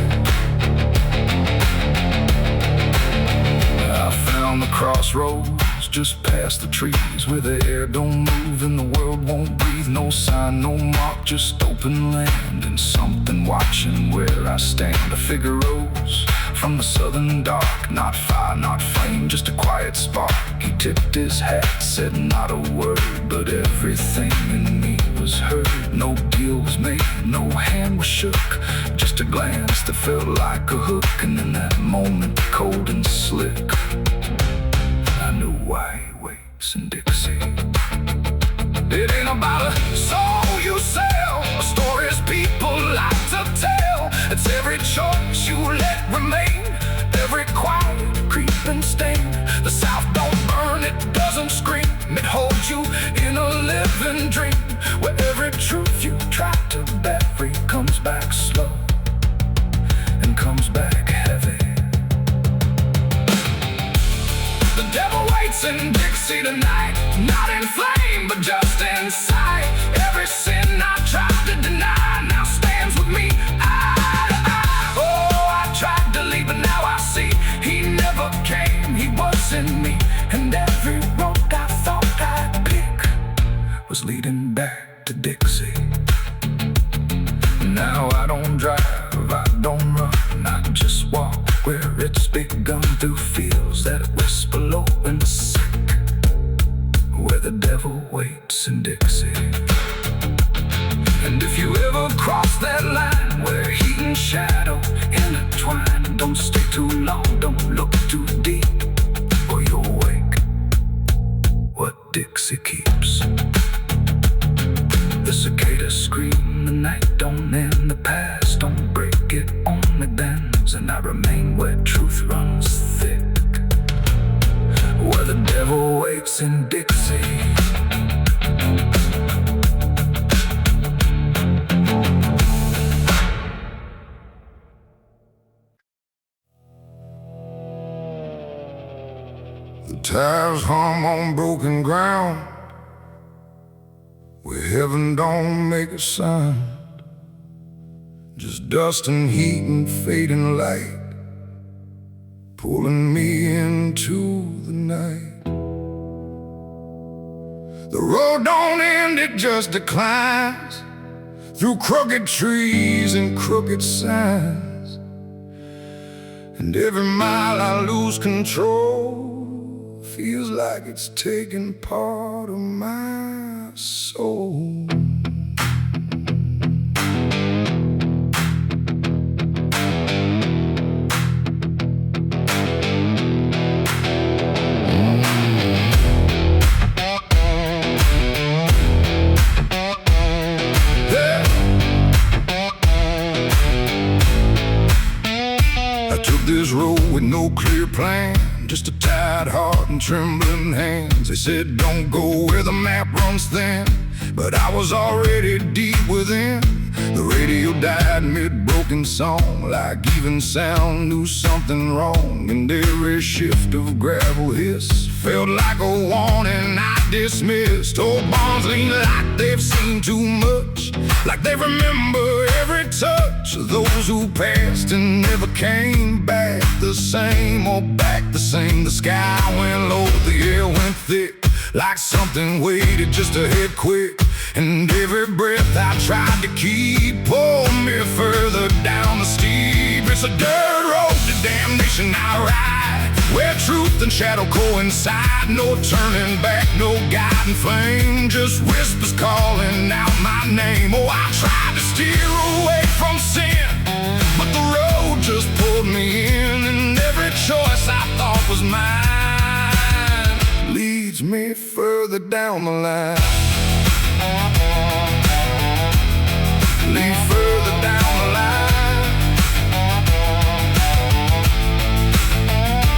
I found the crossroads just past the trees, where the air don't move and the world won't breathe. No sign, no mark, just open land, and something watching where I stand. A figure rose from the southern dark, not fire, not flame, just a quiet spark. He tipped his hat, said not a word, but everything in me was heard. No deal was made, no hand was shook, just a glance that felt like a hook. And in that moment, cold and slick, I knew why he waits in Dixie. It ain't about a soul you sell, or stories people like to tell. It's every choice you let remain, every quiet creeping stain. The South don't burn, it doesn't scream, it holds you in a living dream, where every truth you try to bury comes back slow and comes back heavy. The devil waits in Dixie tonight, not in flame, but just in sight. Every sin I tried to deny now stands with me eye to eye. Oh, I tried to leave, but now I see he never came, he was in me. And every road I thought I'd pick was leading back to Dixie. Now I don't drive, I don't run, I just walk where it's begun, through fields that whisper low and sick, where the devil waits in Dixie. And if you ever cross that line where heat and shadow intertwine, don't stay too long, don't look too deep, or you'll wake Dixie keeps. The cicadas scream, the night don't end, the past don't break, it only bends, and I remain where truth runs thick, where the devil waits in Dixie. The tires hum on broken ground, where heaven don't make a sound, just dust and heat and fading light, pulling me into the night. The road don't end, it just declines, through crooked trees and crooked signs, and every mile I lose control feels like it's taking part of my soul. I took this road with no clear plan, just a tired heart and trembling hands. They said don't go where the map runs thin, but I was already deep within. The radio died mid-broken song, like even sound knew something wrong, and every shift of gravel hiss felt like a warning I dismissed. Old bonds lean like they've seen too much, like they remember every touch of those who passed and never came back the same, or back the same. The sky went low, the air went thick, like something waited just to hit quick, and every breath I tried to keep pulled me further down the steep. It's a dirt road to damnation I ride, where truth and shadow coincide. No turning back, no guiding flame, just whispers calling out my name. Oh, I tried to steer away from sin, but the road just pulled me in, and every choice I thought was mine leads me further down the line. Lead further down the line.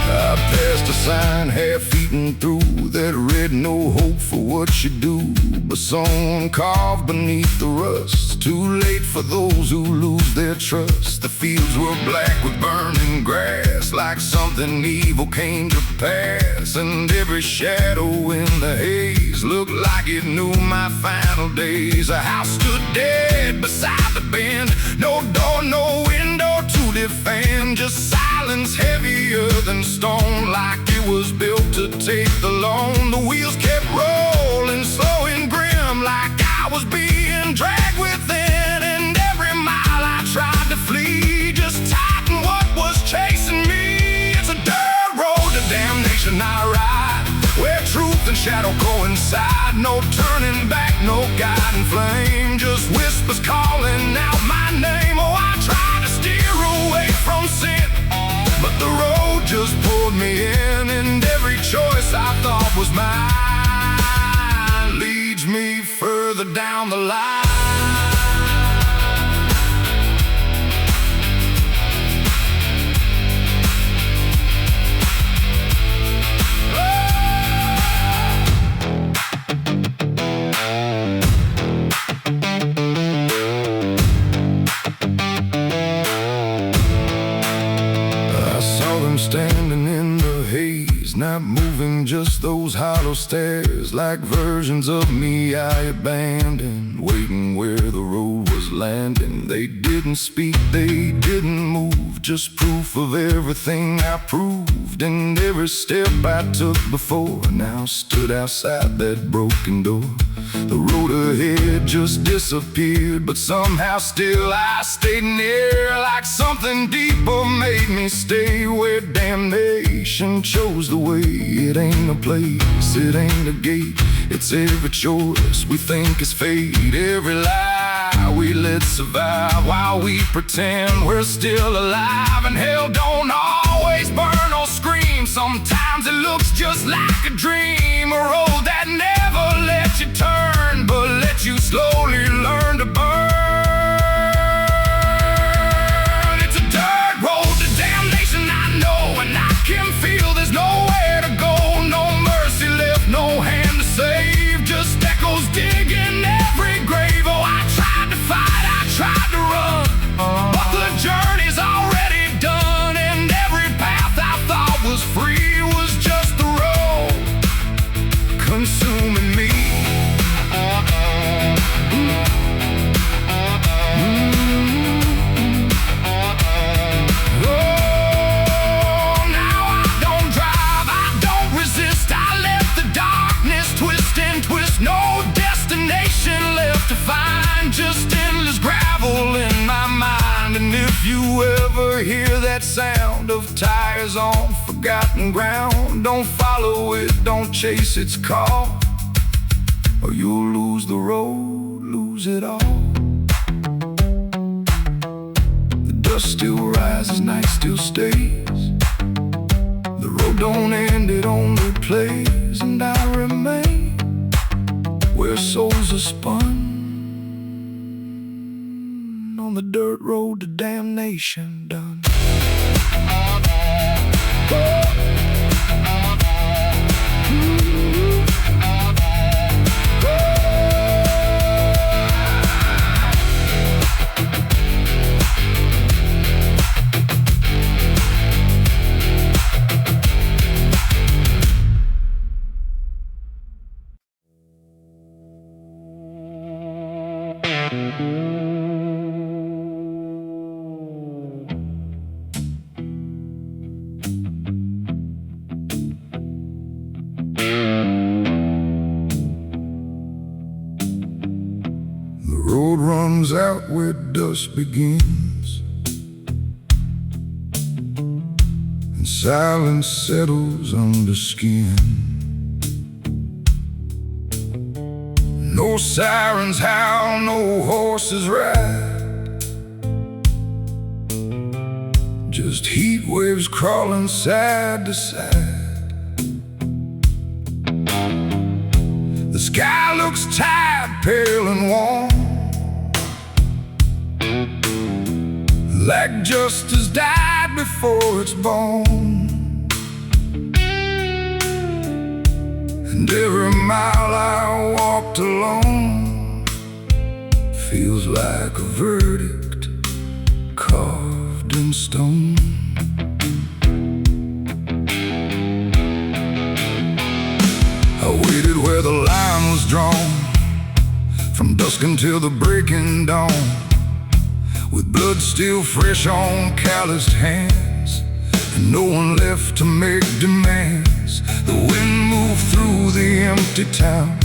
I passed a sign half-eaten through that read no hope for what you do, but someone carved beneath the rust, too late for those who lose their trust. The fields were black with burning grass, like something evil came to pass, and every shadow in the haze looked like it knew my final days. A house stood dead beside the bend, no door, no window to defend, just silence heavier than stone, like it was built to take the loan. The wheels kept rolling slow and grim, like I was being dragged within, and every mile I tried to flee just tightened what was chasing me. It's a dirt road to damnation I ride, where truth and shadow coincide. No turning back, no guiding flame, just whispers calling out my name. Oh, I tried to steer away from sin, but the road just pulled me in, and every choice I thought was mine leads me further down the line. Standing in the haze, not moving, just those hollow stares, like versions of me I abandoned, waiting where the road was landing. They didn't speak, they didn't move, just proof of everything I proved, and every step I took before now stood outside that broken door. The road ahead just disappeared, but somehow still I stayed near, like something deeper made me stay, where damnation chose the way. It ain't a place, it ain't a gate, it's every choice we think is fate, every lie we let survive while we pretend we're still alive. And hell don't always burn or scream, sometimes it looks just like a dream. became a road that never let you turn, but let you slowly learn to burn. It's a dirt road to damnation, I know, and I can feel there's nowhere to go. No mercy left, no hand to save, just echoes digging every grave. Oh, I tried to fight, I tried to run, but the journey's already done, and every path I thought was free was just the road consuming me. Oh, now I don't drive, I don't resist, I let the darkness twist and twist. No destination left to find, just endless gravel in my mind. And if you ever hear that sound of tires on forgotten ground, don't follow it, don't chase its call, or you'll lose the road, lose it all. The dust still rises, night still stays. The road don't end, it only plays. And I remain where souls are spun, on the dirt road to damnation done. The road runs out where dusk begins, and silence settles under skin. No sirens howl, no horses ride, just heat waves crawling side to side. The sky looks tired, pale and warm, like justice died before it's born. And every mile I walked alone feels like a verdict carved in stone. I waited where the line was drawn, from dusk until the breaking dawn, with blood still fresh on calloused hands, and no one left to make demands. The wind moved through the empty town,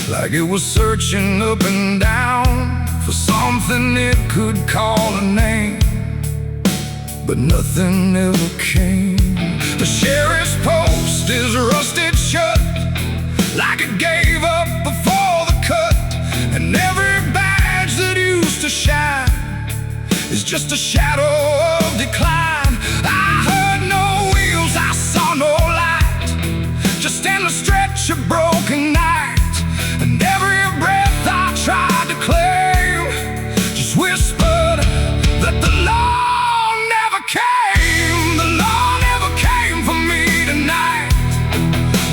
like it was searching up and down for something it could call a name, but nothing ever came. The sheriff's post is rusted shut, like it gave up before the cut, and every badge that used to shine is just a shadow of decline. I heard no wheels, I saw no light, just endless stretch of broken night. And every breath I tried to claim just whispered that the law never came. The law never came for me tonight.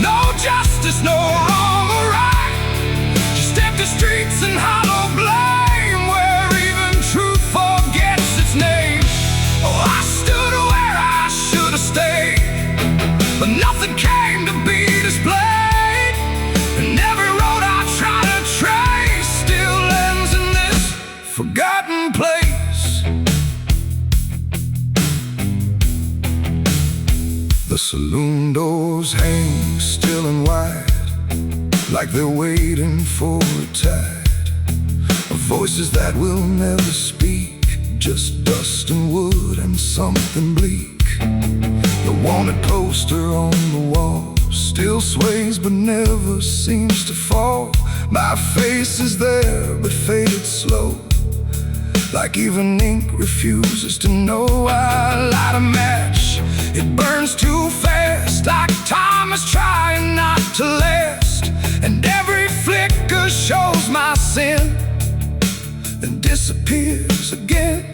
No justice, no wrong or right, just empty streets and hollow blame, where even truth forgets its name. Oh, I stood where I should have stayed, but nothing came to be displayed. And every road I try to trace still ends in this forgotten place. The saloon doors hang still and wide, like they're waiting for a tide of voices that will never speak, just dust and wood and something bleak. The wanted poster on the wall still sways but never seems to fall. My face is there but faded slow, like even ink refuses to know. I light a match, it burns too fast, like time is trying not to last, and every flicker shows my sin, then disappears again.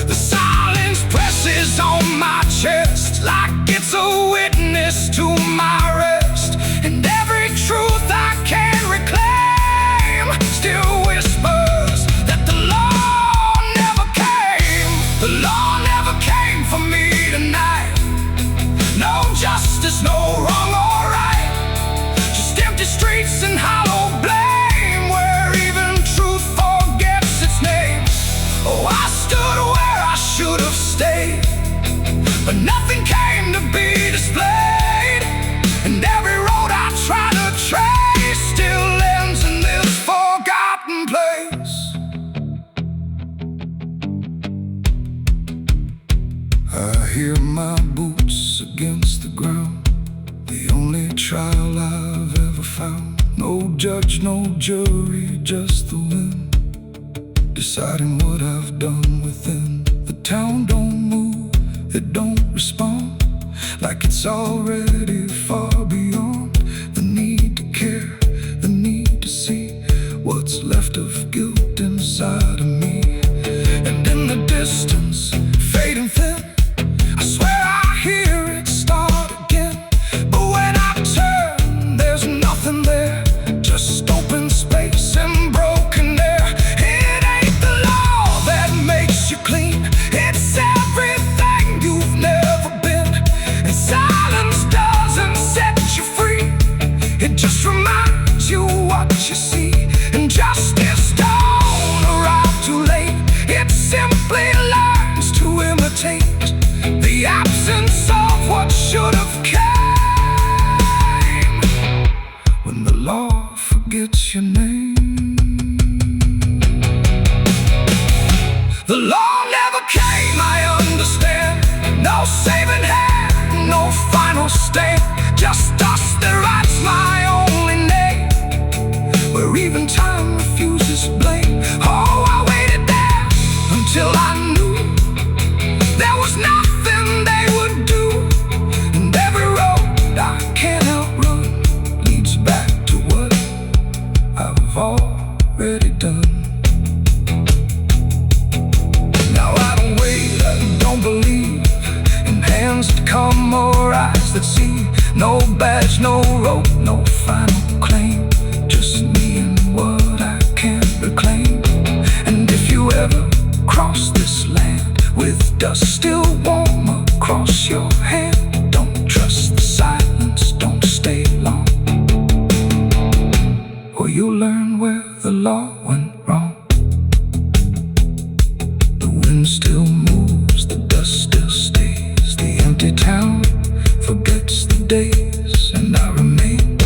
The silence presses on my chest like it's a witness to my rest, and every truth I can't reclaim still whispers that the law never came. The law never came for me tonight. No justice, no wrong or right, just empty streets and hollow blame, where even truth forgets its name. Oh, I stood where I should have stayed, but nothing came to be displayed, and every road I try to trace still ends in this forgotten place. I hear my boots against the ground, the only trial I've ever found. No judge, no jury, just the wind deciding what I've done within. The town don't move, it don't respond, like it's already far beyond the need to care, the need to see what's left of guilt inside of me. And in the distance, fading thin, I swear I hear it start again. But when I turn, there's nothing there, just open space and broken air. It ain't the law that makes you clean, it's everything you've never been. And silence doesn't set you free, it just reminds you what you see. And justice don't arrive too late, it simply learns to imitate the absence of what should have came. When the law forgets your name. The law never came, I understand. No saving hand, no final stand, just dust that writes my only name, where even time refuses blame. Oh, I waited there until I knew there was nothing they would do, and every road I can't outrun leads back to what I've already done. Now I don't wait, I don't believe in hands that come or eyes that see. No badge, no rope, no final claim, just me and what I can't reclaim. And if you ever cross this land with dust still warm across your hand, don't trust the silence, don't stay long, or you'll learn where the law went wrong. The wind still moves, the dust still stays, the empty town forgets the days, and I remain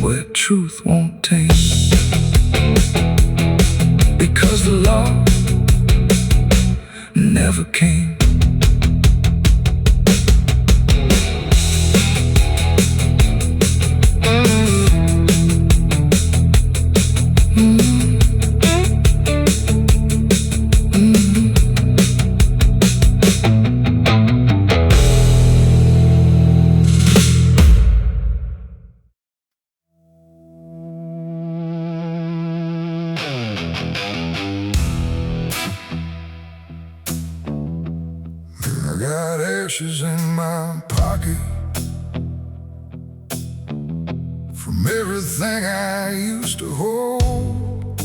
where truth won't taste, because the law never came. I got ashes in my pocket from everything I used to hold.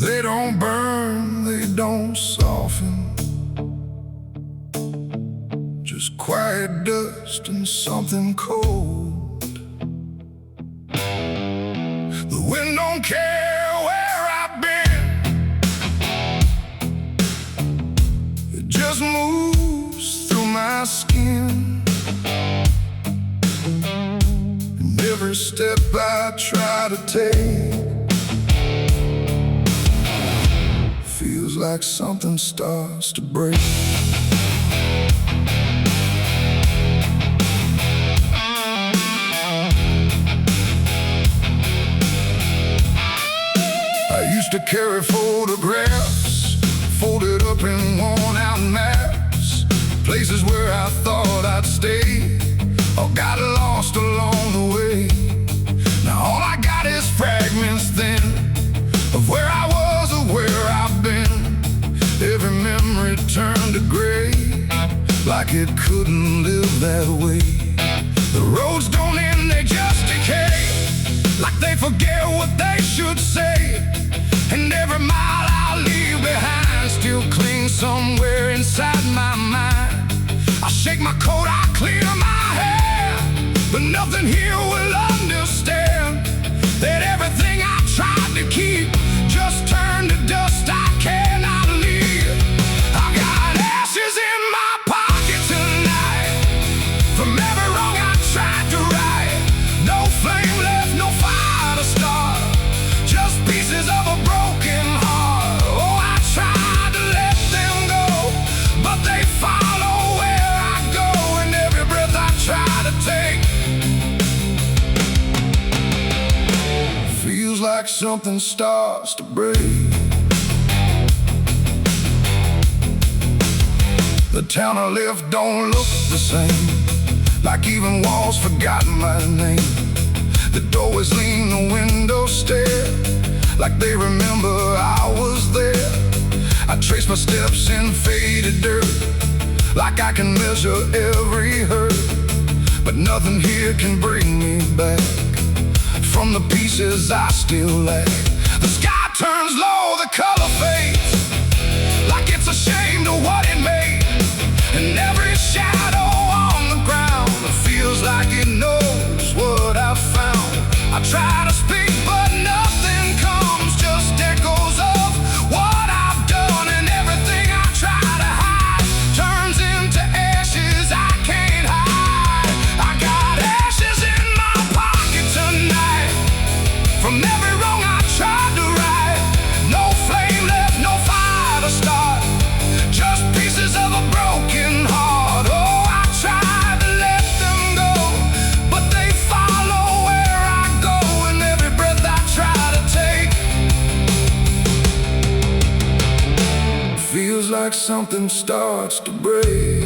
They don't burn, they don't soften, just quiet dust and something cold. The wind don't care where I've been, it just moves through my skin. And every step I try to take feels like something starts to break. I used to carry photographs folded up in worn out maps, places where I thought I'd stay. like it couldn't live that way. The roads don't end, they just decay, like they forget what they should say. And every mile I leave behind still clings somewhere inside my mind. I shake my coat, I clear my hair, but nothing here will understand that everything I tried to keep just turned to dust. I cannot leave. I got ashes in my pocket tonight from every wrong I tried to right. No flame left, no fire to start, just pieces of a broken heart. Oh, I tried to let them go, but they follow where I go, and every breath I try to take Feels like something starts to break. The town I live don't look the same, like even walls forgotten my name. The doorways lean, the windows stare, like they remember I was there. I trace my steps in faded dirt, like I can measure every hurt, but nothing here can bring me back from the pieces I still lack. The sky turns low, the color fades, like it's ashamed of what it made. And every shadow on the ground feels like it knows what I've found. I try to speak, but nothing comes, just echoes of what I've done. And everything I try to hide turns into ashes I can't hide. I got ashes in my pocket tonight from every wrong I tried to right. No flame left, no fire to start, just pieces of a broken heart. Oh, I tried to let them go, but they follow where I go, and every breath I try to take feels like something starts to break.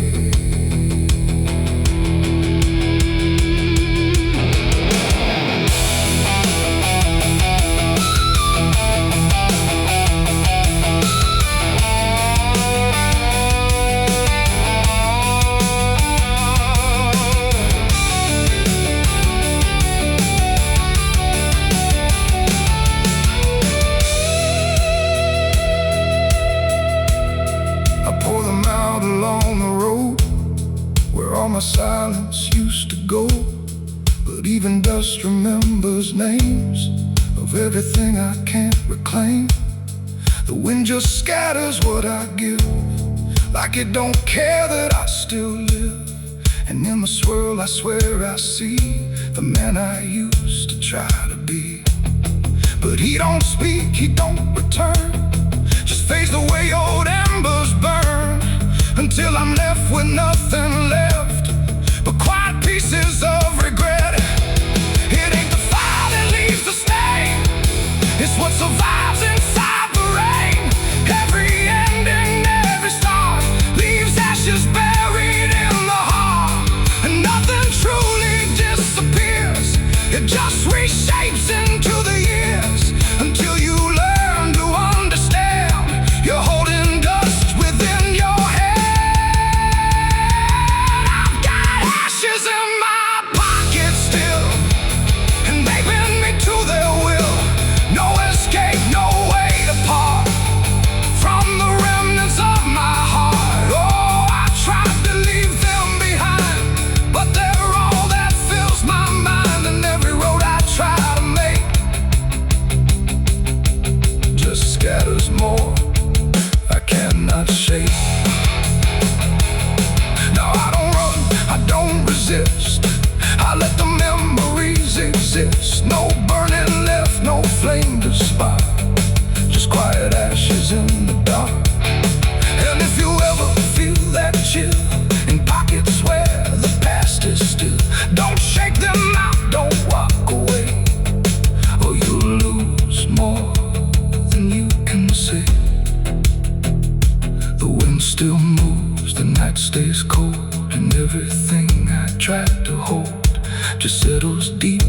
Along the road where all my silence used to go, but even dust remembers names of everything I can't reclaim. The wind just scatters what I give, like it don't care that I still live. And in the swirl I swear I see the man I used to try to be. But he don't speak, he don't return, just fades the way old embers burn, until I'm left with nothing left but quiet pieces of regret. It ain't the fire that leaves the stain, it's what survives inside the rain. Every ending, every start leaves ashes buried in the heart, and nothing truly disappears, it just reshapes into the years, until you learn to understand you're holding dust within your head. In my pocket still, and they bend me to their will. No escape, no way to part from the remnants of my heart. Oh, I tried to leave them behind, but they're all that fills my mind. And every road I try to make just scatters more I cannot shake. No, I don't run, I don't resist, I let the memories exist. No burning left, no flame to spark, just quiet ashes in the dark. And if you ever feel that chill in pockets where the past is still, don't shake them out, don't walk away, or you'll lose more than you can say. The wind still moves, the night stays cold, and everything I tried to hold just settles deep